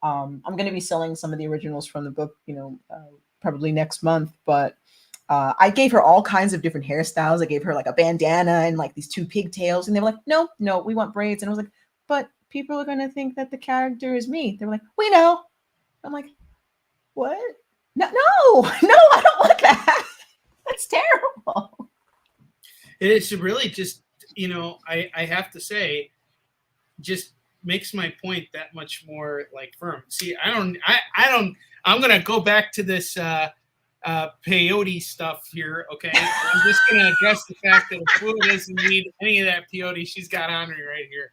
I'm going to be selling some of the originals from the book, you know, probably next month, but I gave her all kinds of different hairstyles. I gave her like a bandana and like these 2 pigtails, and they were like, no, we want braids. And I was like, but people are going to think that the character is me. They were like, we know. I'm like, what? No, I don't want that. That's terrible. It's really just, you know, I have to say, just makes my point that much more like firm. See, I'm gonna go back to this peyote stuff here. Okay, I'm just gonna address the fact that AFUA doesn't need any of that peyote she's got on her right here.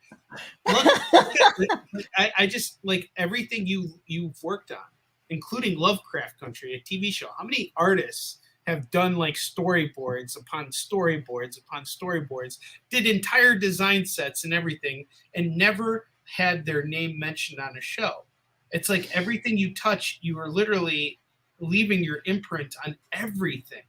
Look, I just like everything you've worked on, including Lovecraft Country, a TV show. How many artists have done like storyboards upon storyboards upon storyboards, did entire design sets and everything, and never had their name mentioned on a show? It's like everything you touch, you are literally leaving your imprint on everything.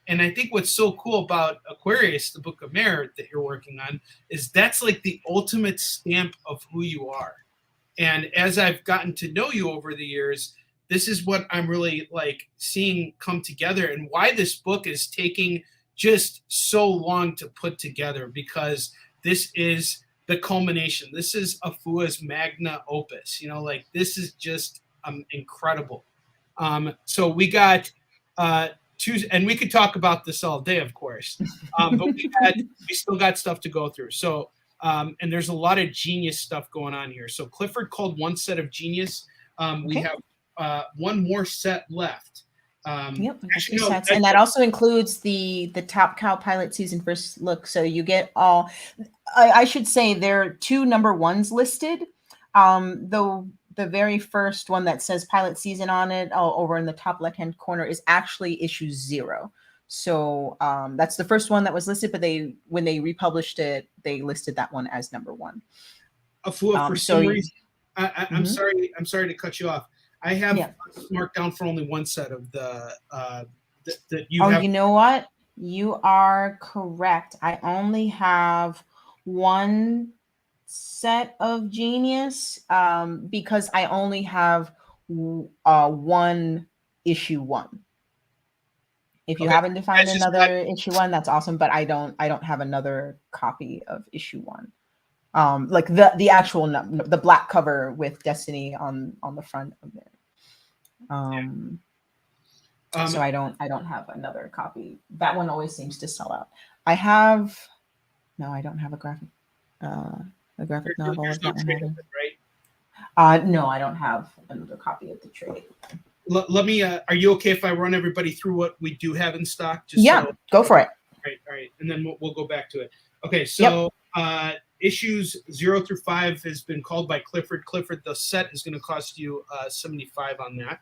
And I think what's so cool about Aquarius, the Book of Merit that you're working on, is that's like the ultimate stamp of who you are. And as I've gotten to know you over the years, this is what I'm really like seeing come together, and why this book is taking just so long to put together, because this is the culmination. This is AFUA's magna opus. You know, like this is just incredible. So we got two, and we could talk about this all day, of course, but we still got stuff to go through. So and there's a lot of genius stuff going on here. So Clifford called one set of genius. We have one more set left. Yep, actually, sets. And that also includes the Top Cow pilot season first look. So you get all. I should say there are 2 number 1s listed. The very first one that says pilot season on it, over in the top left hand corner, is actually issue 0. So that's the first one that was listed, but when they republished it, they listed that one as number 1. AFUA, for some reason, I'm sorry to cut you off. I have marked down for only one set of the that you have. You know what? You are correct. I only have one set of genius because I only have one issue 1. If you happen to find another issue 1, that's awesome. But I don't have another copy of issue 1. Like the actual the black cover with Destiny on the front of it. So I don't have another copy. That one always seems to sell out. I don't have a graphic novel of that one. Right? No, I don't have another copy of the trade. let me. Are you okay if I run everybody through what we do have in stock? Just Yeah, so, go for it. All right, and then we'll go back to it. Okay, so issues 0 through 5 has been called by Clifford. Clifford, the set is going to cost you $75 on that.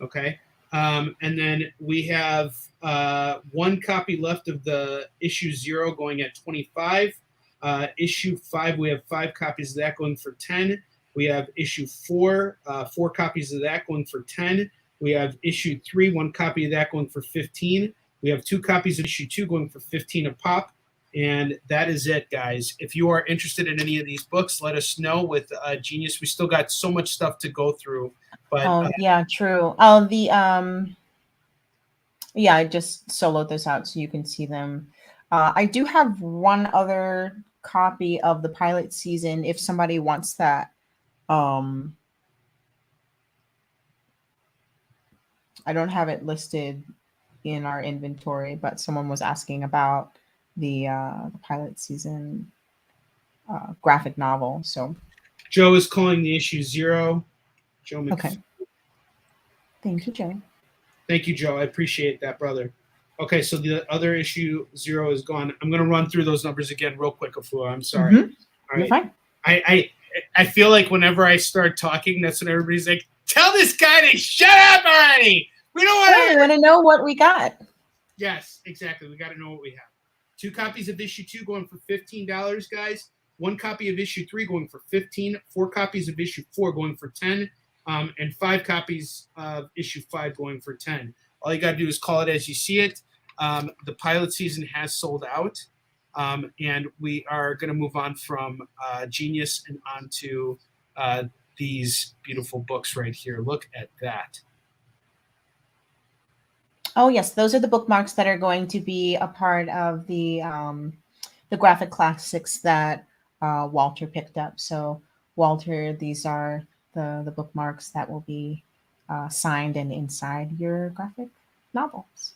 Okay, and then we have one copy left of the issue 0 going at $25. Issue 5, we have 5 copies of that going for $10. We have issue 4, 4 copies of that going for $10. We have issue 3, 1 copy of that going for $15. We have 2 copies of issue 2 going for $15 a pop. And that is it, guys. If you are interested in any of these books, let us know with Genius. We still got so much stuff to go through. But yeah, true. Oh, the yeah, I just soloed those out so you can see them. I do have one other copy of the pilot season if somebody wants that. I don't have it listed in our inventory, but someone was asking about the pilot season graphic novel. So Joe is calling the issue 0. Joe okay. Thank you, Joe. Thank you, Joe. I appreciate that, brother. Okay, so the other issue 0 is gone. I'm going to run through those numbers again real quick, Afua. I'm sorry. Mm-hmm. All You're right. fine. I feel like whenever I start talking, that's when everybody's like, tell this guy to shut up already. We don't want to know what we got. Yes, exactly. We got to know what we have. 2 copies of issue 2 going for $15, guys. 1 copy of issue 3 going for $15. 4 copies of issue 4 going for $10. And 5 copies of issue 5 going for $10. All you got to do is call it as you see it. The pilot season has sold out. And we are going to move on from Genius and on to these beautiful books right here. Look at that. Oh, yes. Those are the bookmarks that are going to be a part of the graphic classics that Walter picked up. So, Walter, these are the bookmarks that will be signed and inside your graphic novels.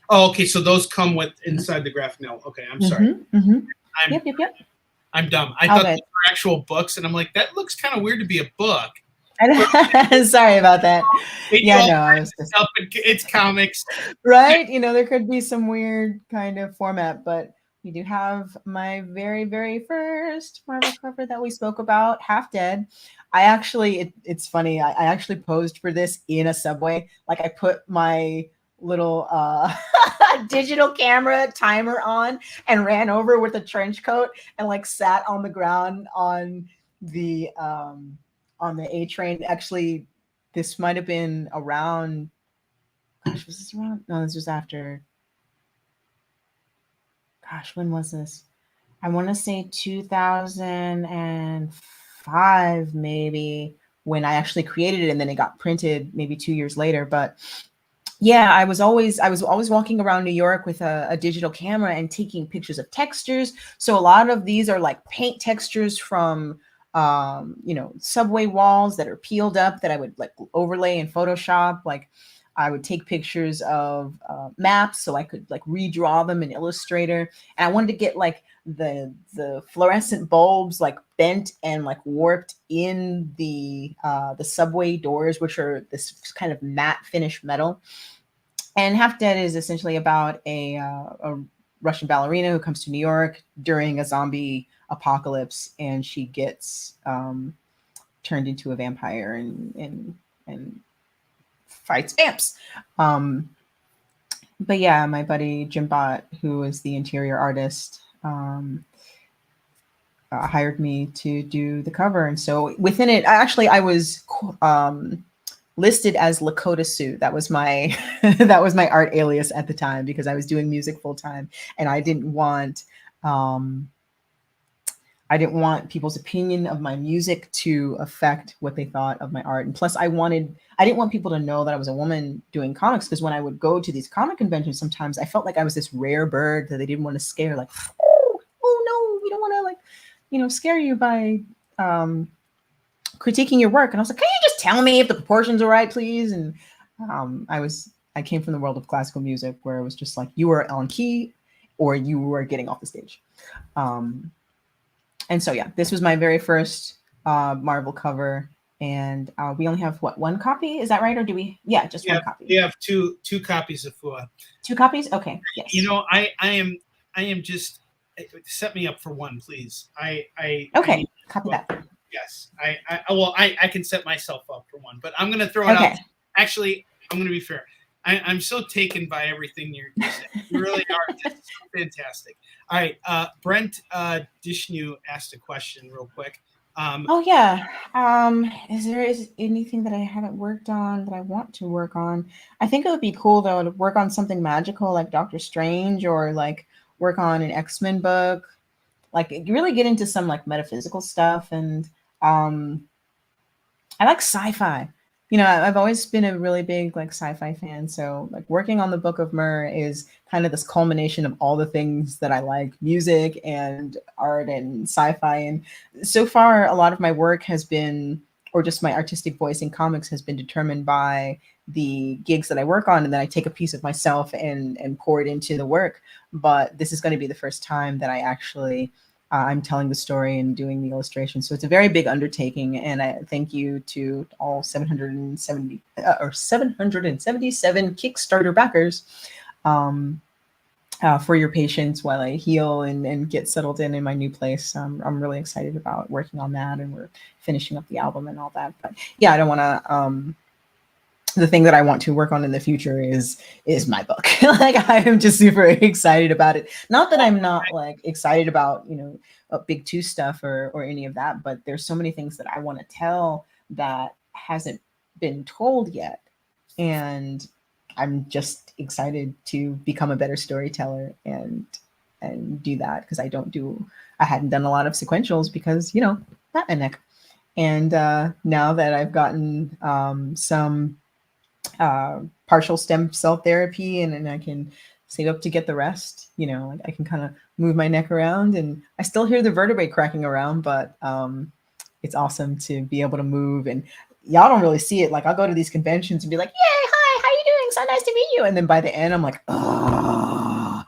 Oh, okay. So those come with inside the graphic novel. Okay, I'm sorry. Yep. I'm dumb. I thought these were actual books, and I'm like, that looks kind of weird to be a book. Sorry about that. Yeah, no, I was just... It's comics, right? You know, there could be some weird kind of format, but we do have my very, very first Marvel cover that we spoke about, Half Dead. I actually, it's funny. I actually posed for this in a subway. Like I put my little digital camera timer on and ran over with a trench coat and like sat on the ground on the A train. Actually, this might have been around, gosh, was this around? No, this was after. Gosh, when was this? I want to say 2005, maybe, when I actually created it, and then it got printed maybe 2 years later. But yeah, I was always walking around New York with a digital camera and taking pictures of textures. So a lot of these are like paint textures from subway walls that are peeled up that I would like overlay in Photoshop. Like I would take pictures of maps so I could like redraw them in Illustrator. And I wanted to get like the fluorescent bulbs like bent and like warped in the subway doors, which are this kind of matte finish metal. And Half Dead is essentially about a Russian ballerina who comes to New York during a zombie apocalypse, and she gets turned into a vampire and fights vamps. But yeah, my buddy Jim Bott, who is the interior artist, hired me to do the cover. And so within it, I was listed as Lakota Sue. That was my that was my art alias at the time because I was doing music full time, and I didn't want people's opinion of my music to affect what they thought of my art. And plus I didn't want people to know that I was a woman doing comics, because when I would go to these comic conventions, sometimes I felt like I was this rare bird that they didn't want to scare, like, oh no, we don't want to, like, scare you by critiquing your work. And I was like, can you just tell me if the proportions are right, please? And I came from the world of classical music where it was just like, you were on key or you were getting off the stage. And so, yeah, this was my very first Marvel cover. And we only have one copy? Is that right? Or do we? Yeah, just one copy. We have two copies of AFUA. 2 copies? Okay. Yes. You know, I am just set me up for one, please. Okay. Copy that. Yes. I can set myself up for one, but I'm gonna throw it out. Actually, I'm gonna be fair. I'm so taken by everything you're saying. You really are. It's fantastic. All right. Brent Dishnu asked a question real quick. Oh yeah. Is there anything that I haven't worked on that I want to work on? I think it would be cool though to work on something magical like Doctor Strange, or like work on an X-Men book. Like really get into some like metaphysical stuff. And I like sci-fi. You know, I've always been a really big like sci-fi fan. So like working on the Book of Myr is kind of this culmination of all the things that I like: music and art and sci-fi. And so far, a lot of my work has been, or just my artistic voice in comics has been determined by the gigs that I work on. And then I take a piece of myself and pour it into the work. But this is going to be the first time that I actually I'm telling the story and doing the illustration. So it's a very big undertaking. And I thank you to all 777 Kickstarter backers for your patience while I heal and get settled in my new place. I'm really excited about working on that, and we're finishing up the album and all that. But yeah, I don't want to, the thing that I want to work on in the future is my book. Like I am just super excited about it. Not that I'm not like excited about, you know, Big Two stuff or any of that, but there's so many things that I want to tell that hasn't been told yet. And I'm just excited to become a better storyteller and do that, because I hadn't done a lot of sequentials because, you know, not my neck. And now that I've gotten some partial stem cell therapy and I can save up to get the rest, you know, I can kind of move my neck around, and I still hear the vertebrae cracking around, but it's awesome to be able to move. And y'all don't really see it. Like I'll go to these conventions and be like, yay, hi, how you doing? So nice to meet you. And then by the end, I'm like, oh,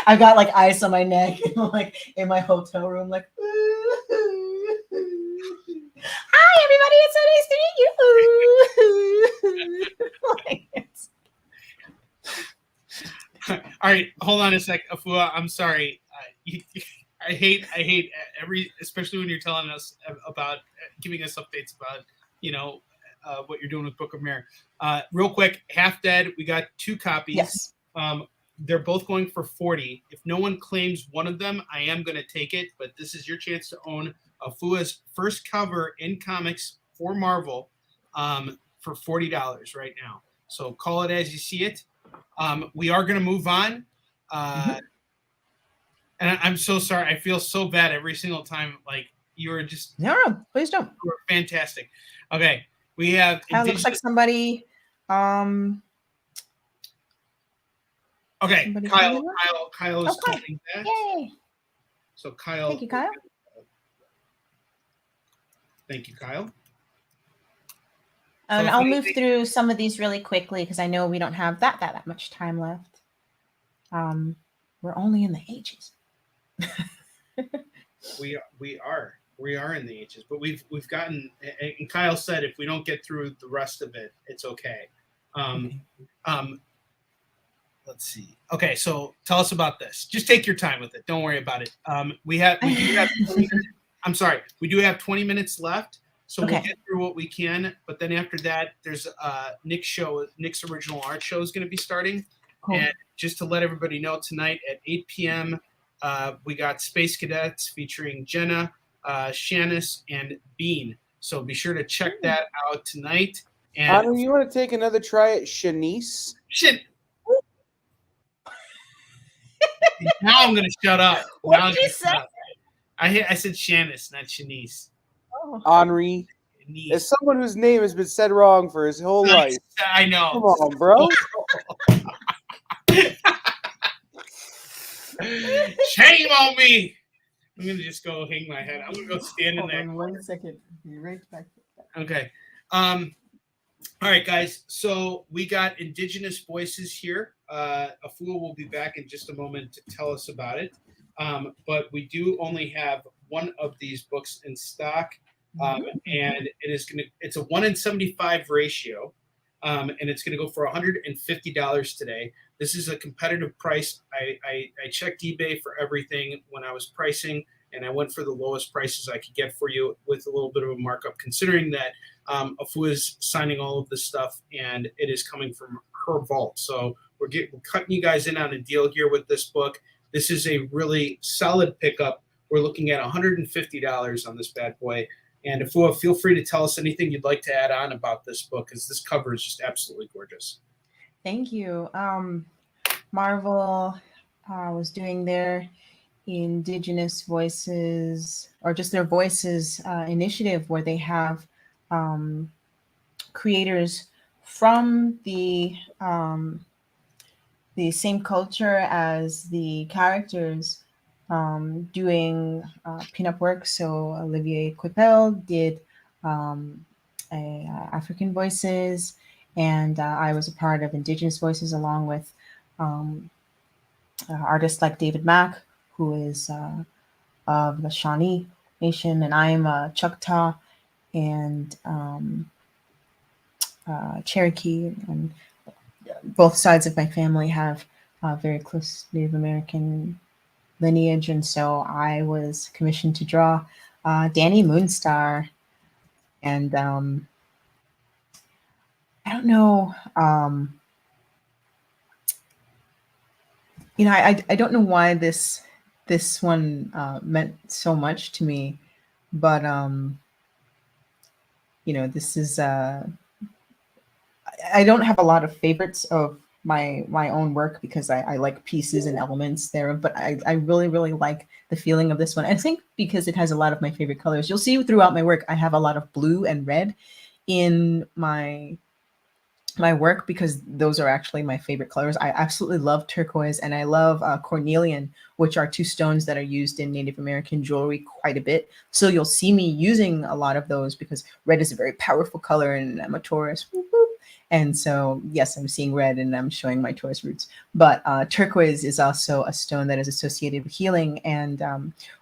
I've got like ice on my neck and I'm like in my hotel room, like, hi, everybody. It's so nice to meet you. Like, all right, hold on a sec, AFUA. I'm sorry. I hate especially when you're telling us about giving us updates about, you know, what you're doing with Book of Myr. Real quick, Half Dead, we got 2 copies. Yes. They're both going for $40. If no one claims one of them, I am going to take it. But this is your chance to own AFUA's first cover in comics for Marvel for $40 right now. So call it as you see it. We are going to move on. And I'm so sorry. I feel so bad every single time. Like you were just no, please don't. You were fantastic. Okay, we have. Looks like somebody. Okay, Kyle is coming back. Yay! So Kyle. Thank you, Kyle. Thank you, Kyle. And I'll move through some of these really quickly because I know we don't have that much time left. We're only in the H's. We are in the H's, but we've gotten. And Kyle said if we don't get through the rest of it, it's okay. Let's see. Okay, so tell us about this. Just take your time with it. Don't worry about it. We do have 20 minutes. I'm sorry. We do have 20 minutes left, so we'll get through what we can. But then after that, there's Nick's original art show is going to be starting. Cool. And just to let everybody know, tonight at 8 p.m., we got Space Cadets featuring Jenna, Shanice, and Bean. So be sure to check that out tonight. And Honor, you want to take another try at Shanice? Shit. Now I'm going to shut up. What did you say? I said Shanice, not Shanice. Oh. Henri. As someone whose name has been said wrong for his whole life. I know. Come on, bro. Shame on me. I'm going to just go hang my head. I'm going to go stand in there. Hold on 1 second. Be right back. Okay. All right, guys. So we got Indigenous voices here. AFUA will be back in just a moment to tell us about it. But we do only have one of these books in stock. And it's a 1 in 75 ratio, and it's going to go for $150 today. This is a competitive price. I checked eBay for everything when I was pricing, and I went for the lowest prices I could get for you with a little bit of a markup, considering that AFUA is signing all of this stuff, and it is coming from her vault. So we're cutting you guys in on a deal here with this book. This is a really solid pickup. We're looking at $150 on this bad boy. And AFUA, feel free to tell us anything you'd like to add on about this book, because this cover is just absolutely gorgeous. Thank you. Marvel was doing their Indigenous Voices, or just their Voices initiative, where they have creators from the same culture as the characters doing pinup work. So Olivier Coipel did African Voices, and I was a part of Indigenous Voices, along with artists like David Mack, who is of the Shawnee Nation, and I am a Choctaw and Cherokee, and both sides of my family have very close Native American lineage, and so I was commissioned to draw Danny Moonstar, and I don't know, I don't know why this one meant so much to me, but this is I don't have a lot of favorites of my own work, because I like pieces and elements there, but I really, really like the feeling of this one. I think because it has a lot of my favorite colors. You'll see throughout my work, I have a lot of blue and red in my work, because those are actually my favorite colors. I absolutely love turquoise, and I love cornelian, which are two stones that are used in Native American jewelry quite a bit. So you'll see me using a lot of those, because red is a very powerful color, and I'm a Taurus. Whoop, whoop. And so, yes, I'm seeing red and I'm showing my Taurus roots. But turquoise is also a stone that is associated with healing. And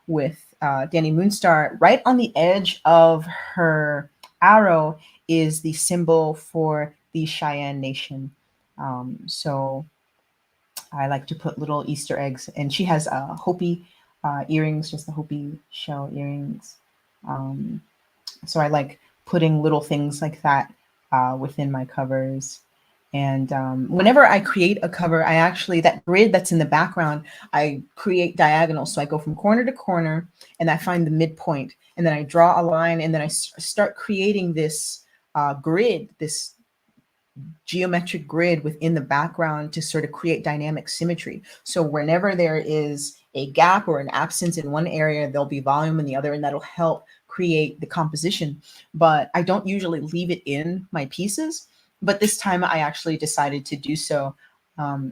with Danny Moonstar, right on the edge of her arrow is the symbol for the Cheyenne Nation. So I like to put little Easter eggs. And she has Hopi earrings, just the Hopi shell earrings. So I like putting little things like that within my covers. And whenever I create a cover, I actually, that grid that's in the background, I create diagonal. So I go from corner to corner, and I find the midpoint, and then I draw a line, and then I start creating this grid, this geometric grid within the background to sort of create dynamic symmetry. So whenever there is a gap or an absence in one area, there'll be volume in the other, and that'll help create the composition. But I don't usually leave it in my pieces, but this time I actually decided to do so. I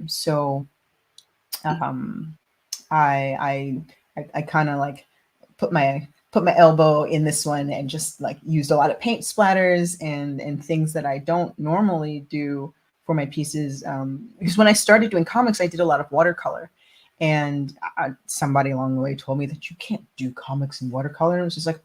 kind of like put my elbow in this one, and just like used a lot of paint splatters and things that I don't normally do for my pieces. Because when I started doing comics, I did a lot of watercolor. And somebody along the way told me that you can't do comics in watercolor. And it was just like,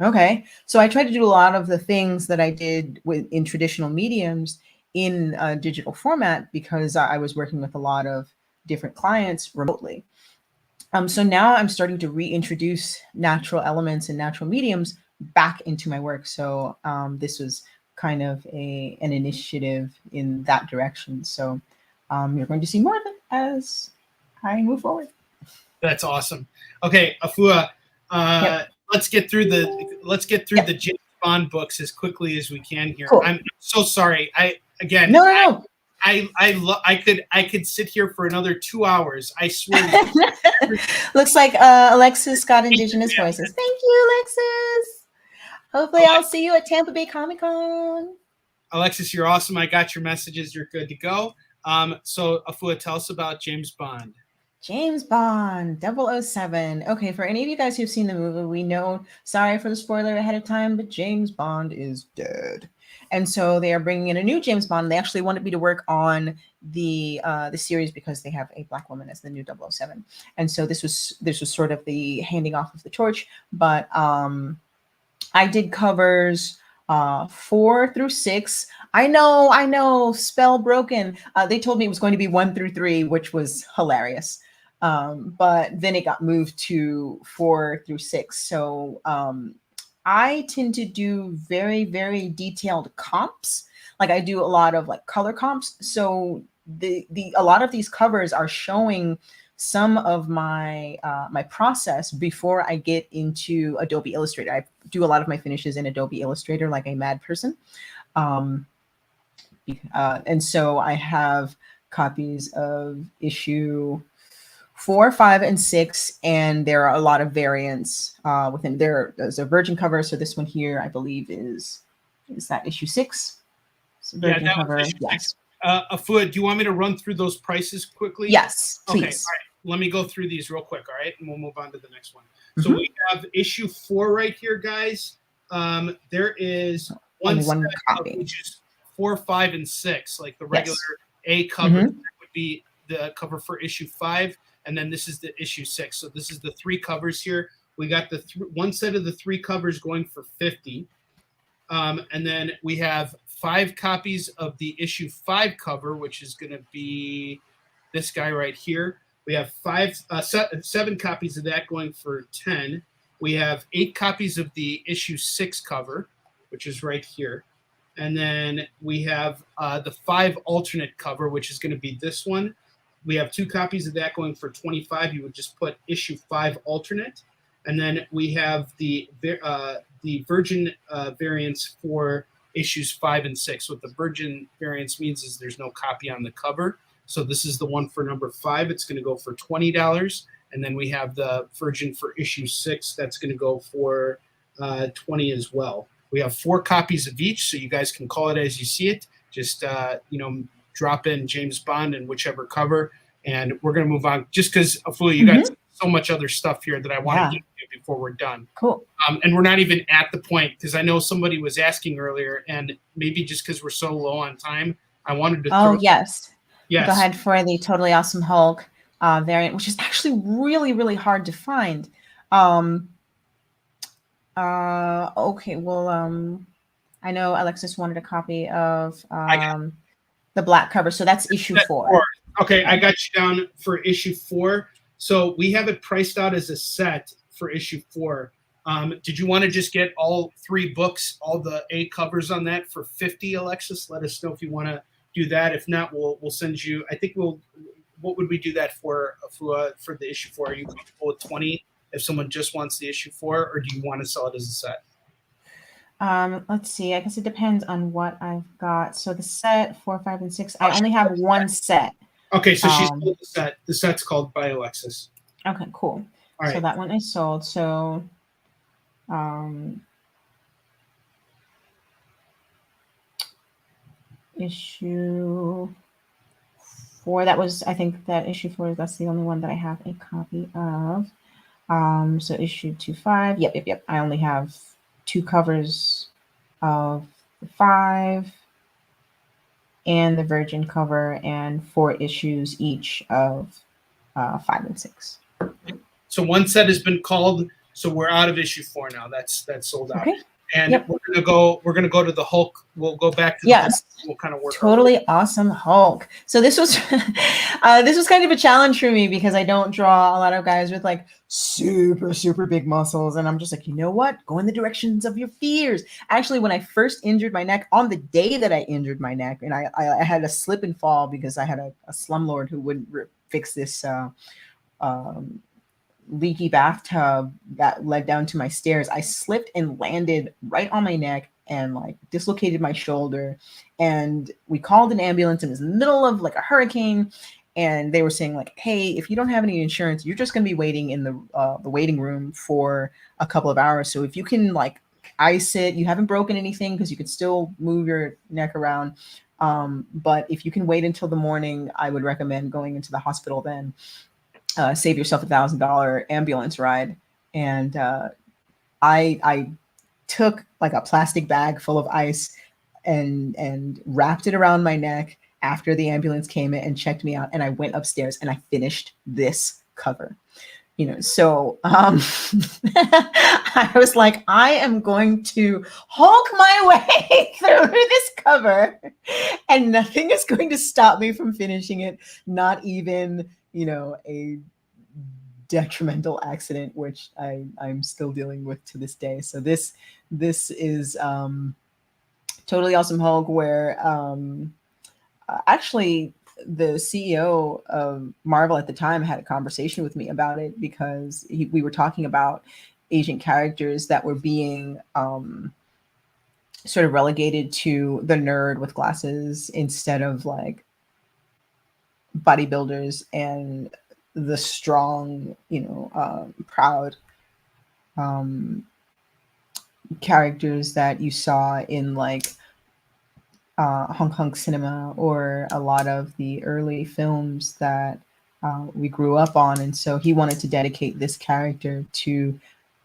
okay. So I tried to do a lot of the things that I did in traditional mediums in a digital format, because I was working with a lot of different clients remotely. So now I'm starting to reintroduce natural elements and natural mediums back into my work. So this was kind of an initiative in that direction. So you're going to see more of it as I move forward. That's awesome. Okay, AFUA, Yep. let's get through the James Bond books as quickly as we can here. Cool. I'm so sorry. No. I could sit here for another 2 hours. I swear. Looks like Alexis got Indigenous Voices. Thank you, Alexis. Hopefully I'll see you at Tampa Bay Comic-Con. Alexis, you're awesome. I got your messages. You're good to go. So AFUA, tell us about James Bond. James Bond 007. Okay, for any of you guys who've seen the movie, we know, sorry for the spoiler ahead of time, but James Bond is dead. And so they are bringing in a new James Bond. They actually wanted me to work on the series because they have a Black woman as the new 007. And so this was sort of the handing off of the torch. But I did covers 4 through 6. I know, spell broken. They told me it was going to be 1 through 3, which was hilarious. But then it got moved to 4 through 6. So I tend to do very, very detailed comps. Like I do a lot of like color comps. So a lot of these covers are showing some of my my process before I get into Adobe Illustrator. I do a lot of my finishes in Adobe Illustrator like a mad person. And so I have copies of issue 4, 5, and 6, and there are a lot of variants within there. There's a virgin cover. So this one here, I believe, is that issue 6? Yeah, that was issue 6. AFUA, do you want me to run through those prices quickly? Yes, please. Okay, all right. Let me go through these real quick, all right? And we'll move on to the next one. So we have issue 4 right here, guys. There is one copy of pages 4, 5, and 6, like the regular A cover. That would be the cover for issue 5, and then this is the issue 6. So this is the 3 covers here. We got the one set of the 3 covers going for $50. And then we have 5 copies of the issue 5 cover, which is going to be this guy right here. We have 7 copies of that going for $10. We have 8 copies of the issue 6 cover, which is right here. And then we have the 5 alternate cover, which is going to be this one. We have 2 copies of that going for $25. You would just put issue 5 alternate. And then we have the virgin variants for issues 5 and 6. What the virgin variants means is there's no copy on the cover. So this is the one for number 5. It's going to go for $20. And then we have the virgin for issue 6. That's going to go for $20 as well. We have 4 copies of each, so you guys can call it as you see it. Just drop in James Bond in whichever cover, and we're going to move on. Just because, AFUA, you got so much other stuff here that I want to get to before we're done. Cool. And we're not even at the point, because I know somebody was asking earlier, and maybe just because we're so low on time, I wanted to. Yes. Yes. Go ahead for the Totally Awesome Hulk variant, which is actually really, really hard to find. Okay, well, I know Alexis wanted a copy of the black cover, so that's issue 4. Okay, I got you down for issue 4. So we have it priced out as a set for issue 4. Did you want to just get all 3 books, all the A covers on that for $50, Alexis? Let us know if you want to do that. If not, we'll send you. I think what would we do that for, AFUA, for the issue 4? Are you comfortable with $20 if someone just wants the issue 4, or do you want to sell it as a set? Let's see. I guess it depends on what I've got. So the set 4, 5, and 6. I only have 1 set. Okay, so she's sold the set. The set's called by Alexis. Okay, cool. All right. So that one is sold. So issue 4, that was, I think that issue 4, that's the only one that I have a copy of. So issue 2, 5. Yep. I only have 2 covers of the 5 and the virgin cover, and 4 issues each of 5 and 6. So 1 set has been called. So we're out of issue 4 now. That's sold out. Okay. And we're gonna go to the Hulk. We'll go back to the Hulk. We'll kind of work. Totally Awesome Hulk. So this was this was kind of a challenge for me because I don't draw a lot of guys with like super, super big muscles. And I'm just like, you know what? Go in the directions of your fears. Actually, when I first injured my neck, on the day that I injured my neck, and I had a slip and fall because I had a slumlord who wouldn't fix this leaky bathtub that led down to my stairs. I slipped and landed right on my neck and like dislocated my shoulder. And we called an ambulance. It was in the middle of like a hurricane. And they were saying like, hey, if you don't have any insurance, you're just going to be waiting in the waiting room for a couple of hours. So if you can like ice it, you haven't broken anything because you could still move your neck around. But if you can wait until the morning, I would recommend going into the hospital then. Save yourself $1,000 ambulance ride. And I took like a plastic bag full of ice and wrapped it around my neck after the ambulance came in and checked me out. And I went upstairs and I finished this cover. So I was like, I am going to Hulk my way through this cover, and nothing is going to stop me from finishing it, not even, a detrimental accident, which I'm still dealing with to this day. So this is Totally Awesome Hulk, where actually the CEO of Marvel at the time had a conversation with me about it, because we were talking about Asian characters that were being sort of relegated to the nerd with glasses instead of like bodybuilders and the strong, proud characters that you saw in like Hong Kong cinema, or a lot of the early films that we grew up on. And so he wanted to dedicate this character to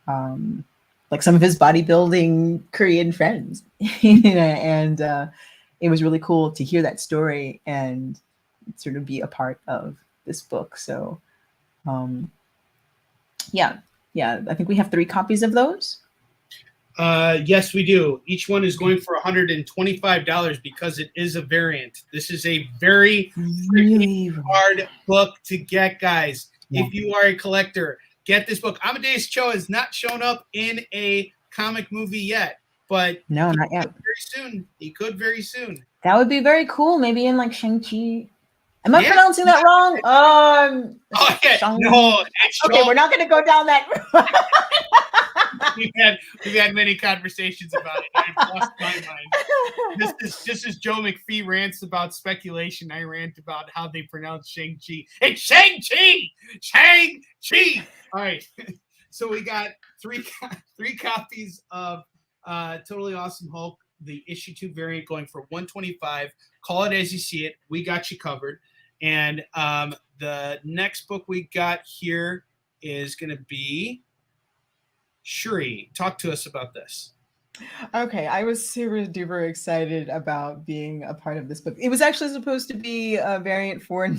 like some of his bodybuilding Korean friends. And it was really cool to hear that story and sort of be a part of this book. So yeah, I think we have 3 copies of those. Yes, we do. Each one is going for $125 because it is a variant. This is a very Really hard book to get, guys. Yeah. If you are a collector, get this book. Amadeus Cho has not shown up in a comic movie yet, but No, not yet. very soon. He could very soon. That would be very cool. Maybe in like Shang-Chi. Am I Yeah. pronouncing that wrong? Oh yeah, Shang- no. It's Okay, we're not going to go down that road. We've had many conversations about it. I've lost my mind. Just as Joe McPhee rants about speculation, I rant about how they pronounce Shang-Chi. It's Shang-Chi! Shang-Chi! All right. So we got three copies of Totally Awesome Hulk, the issue 2 variant, going for $125. Call it as you see it. We got you covered. And the next book we got here is going to be Shuri. Talk to us about this. Okay, I was super duper excited about being a part of this book. It was actually supposed to be a variant for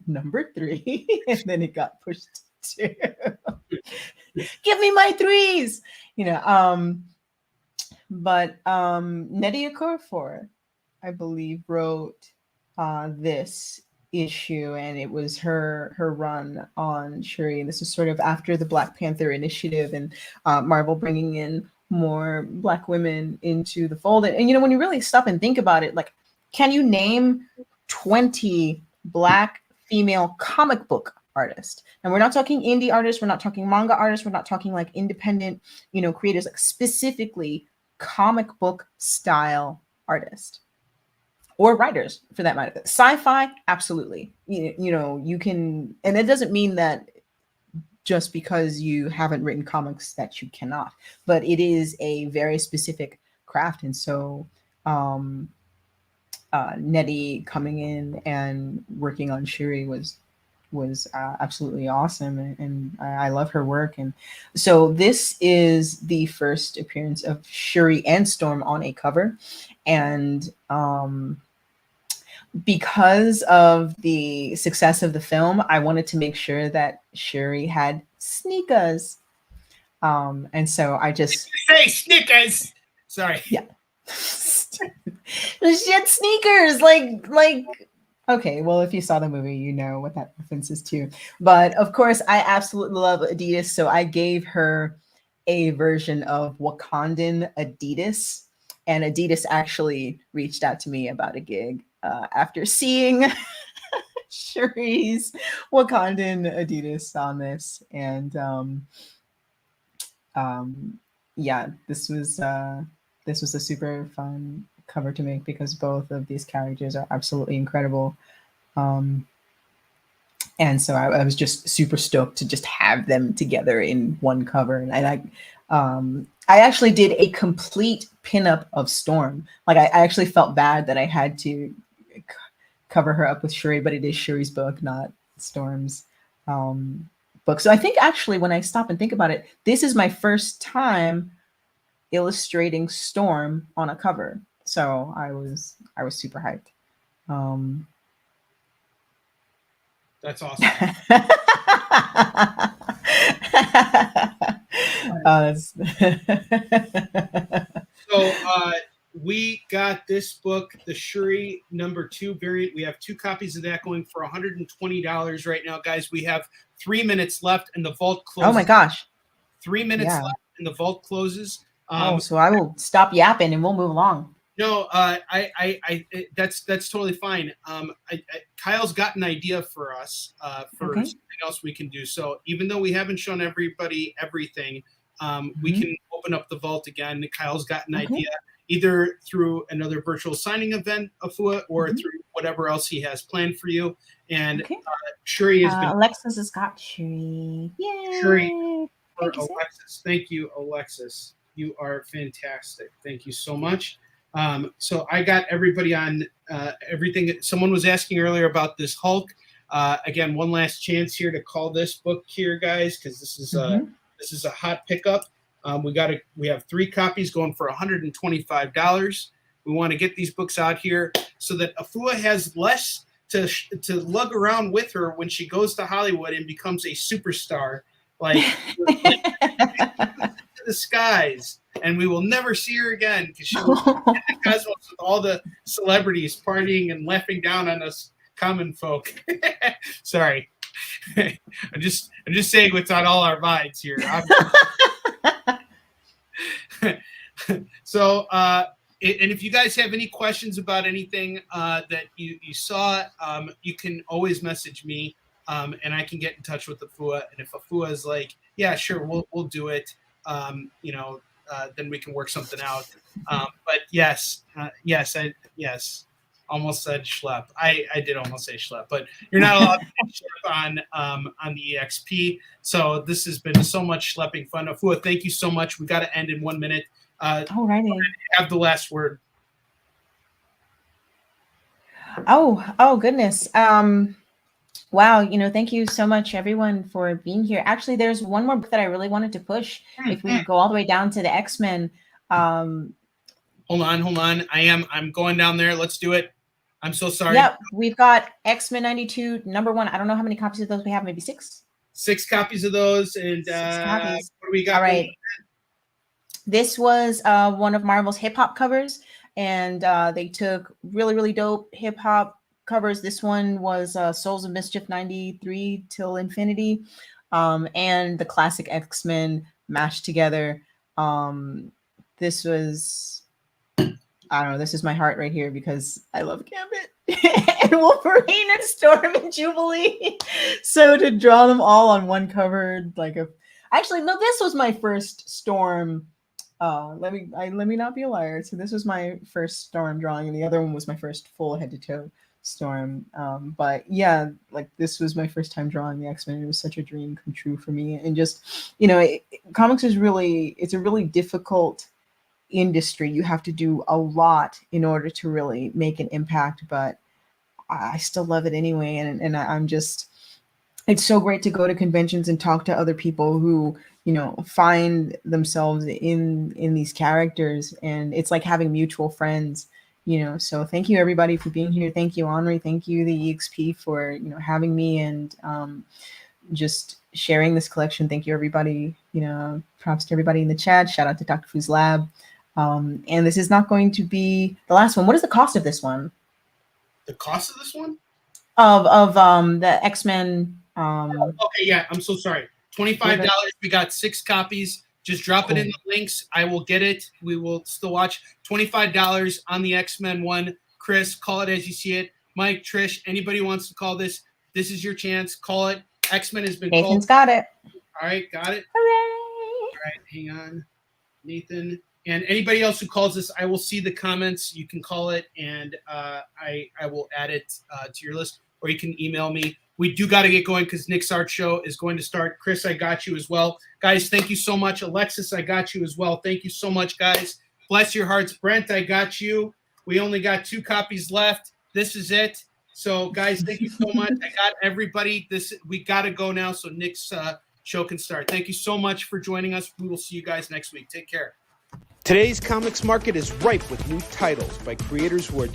number 3, and then it got pushed to give me my 3s, but Nnedi Okorafor, I believe, wrote this issue, and it was her run on Shuri. And this was sort of after the Black Panther initiative and Marvel bringing in more Black women into the fold. And when you really stop and think about it, like, can you name 20 Black female comic book artists? And we're not talking indie artists, we're not talking manga artists, we're not talking like independent, creators, like specifically comic book style artists. Or writers, for that matter. Sci-fi, absolutely. You can, and it doesn't mean that just because you haven't written comics that you cannot, but it is a very specific craft. And so Nnedi coming in and working on Shuri was absolutely awesome, and I love her work. And so this is the first appearance of Shuri and Storm on a cover, and because of the success of the film, I wanted to make sure that Shuri had sneakers, and so I just say sneakers. Sorry. Yeah. She had sneakers, like. Okay, well, if you saw the movie, you know what that reference is to. But of course, I absolutely love Adidas, so I gave her a version of Wakandan Adidas. And Adidas actually reached out to me about a gig after seeing Shuri's Wakandan Adidas on this. And yeah, this was a super fun cover to make because both of these characters are absolutely incredible. And so I was just super stoked to just have them together in one cover. And I actually did a complete pinup of Storm. Like I actually felt bad that I had to cover her up with Shuri, but it is Shuri's book, not Storm's book. So I think actually when I stop and think about it, this is my first time illustrating Storm on a cover. So I was super hyped. That's awesome. that's- So we got this book, the Shuri #2 variant. We have 2 copies of that going for $120 right now, guys. We have 3 minutes left, and the vault closes. Oh my gosh. 3 minutes Yeah. left, and the vault closes. So I will stop yapping and we'll move along. No, that's totally fine. Kyle's got an idea for us for Okay. something else we can do. So even though we haven't shown everybody everything, we can open up the vault again. Kyle's got an idea, either through another virtual signing event, AFUA, or through whatever else he has planned for you. And Shuri has been Alexis has got Shuri. Yay! Shuri for Thank you, Sam. Alexis. Thank you, Alexis. You are fantastic. Thank you so much. So I got everybody on everything. Someone was asking earlier about this Hulk. Again, one last chance here to call this book here, guys, because this is a hot pickup. We have 3 copies going for $125. We want to get these books out here so that AFUA has less to lug around with her when she goes to Hollywood and becomes a superstar, like to the skies. And we will never see her again because she will be in the cosmos with all the celebrities partying and laughing down on us common folk. Sorry, I'm just saying what's on all our minds here. So, and if you guys have any questions about anything that you saw, you can always message me, and I can get in touch with AFUA. And if AFUA is like, yeah, sure, we'll do it, then we can work something out. But yes, almost said schlep. I did almost say schlep, but you're not allowed to schlep on the EXP. So this has been so much schlepping fun. AFUA, thank you so much. We got to end in 1 minute. Alrighty. Have the last word. Oh goodness. Wow, thank you so much everyone for being here. Actually, there's one more book that I really wanted to push. If we go all the way down to the X-Men. Hold on. I'm going down there. Let's do it. I'm so sorry. Yep, we've got X-Men 92 #1. I don't know how many copies of those we have, maybe 6. 6 copies of those, and 6 copies. what do we got? All right. This was one of Marvel's hip hop covers, and they took really, really dope hip hop covers. This one was Souls of Mischief 93 till Infinity, and the classic X-Men mashed together. This was, I don't know, this is my heart right here because I love Gambit and Wolverine and Storm and Jubilee. So to draw them all on one cover, actually, no, this was my first Storm. Let me not be a liar. So this was my first Storm drawing, and the other one was my first full head to toe Storm. But yeah, this was my first time drawing the X-Men. It was such a dream come true for me. And just, comics is it's a really difficult industry. You have to do a lot in order to really make an impact, but I still love it anyway. And I'm just, it's so great to go to conventions and talk to other people who, find themselves in these characters, and it's like having mutual friends, so thank you everybody for being here. Thank you, Onrie. Thank you, the EXP, for, having me and just sharing this collection. Thank you, everybody. Props to everybody in the chat. Shout out to Dr. Fu's Lab. And this is not going to be the last one. What is the cost of this one? The cost of this one? Of the X-Men. Okay, yeah, I'm so sorry. $25. We got 6 copies. Just drop it in the links. I will get it. We will still watch. $25 on the X-Men one. Chris, call it as you see it. Mike, Trish, anybody who wants to call this, this is your chance. Call it. X-Men has been Nathan's called. got it. All right, got it. Hooray! All right, hang on. Nathan. And anybody else who calls this, I will see the comments. You can call it, and I will add it to your list, or you can email me. We do got to get going because Nick's art show is going to start. Chris, I got you as well. Guys, thank you so much. Alexis, I got you as well. Thank you so much, guys. Bless your hearts. Brent, I got you. We only got 2 copies left. This is it. So, guys, thank you so much. I got everybody. We got to go now so Nick's show can start. Thank you so much for joining us. We will see you guys next week. Take care. Today's comics market is ripe with new titles by creators who are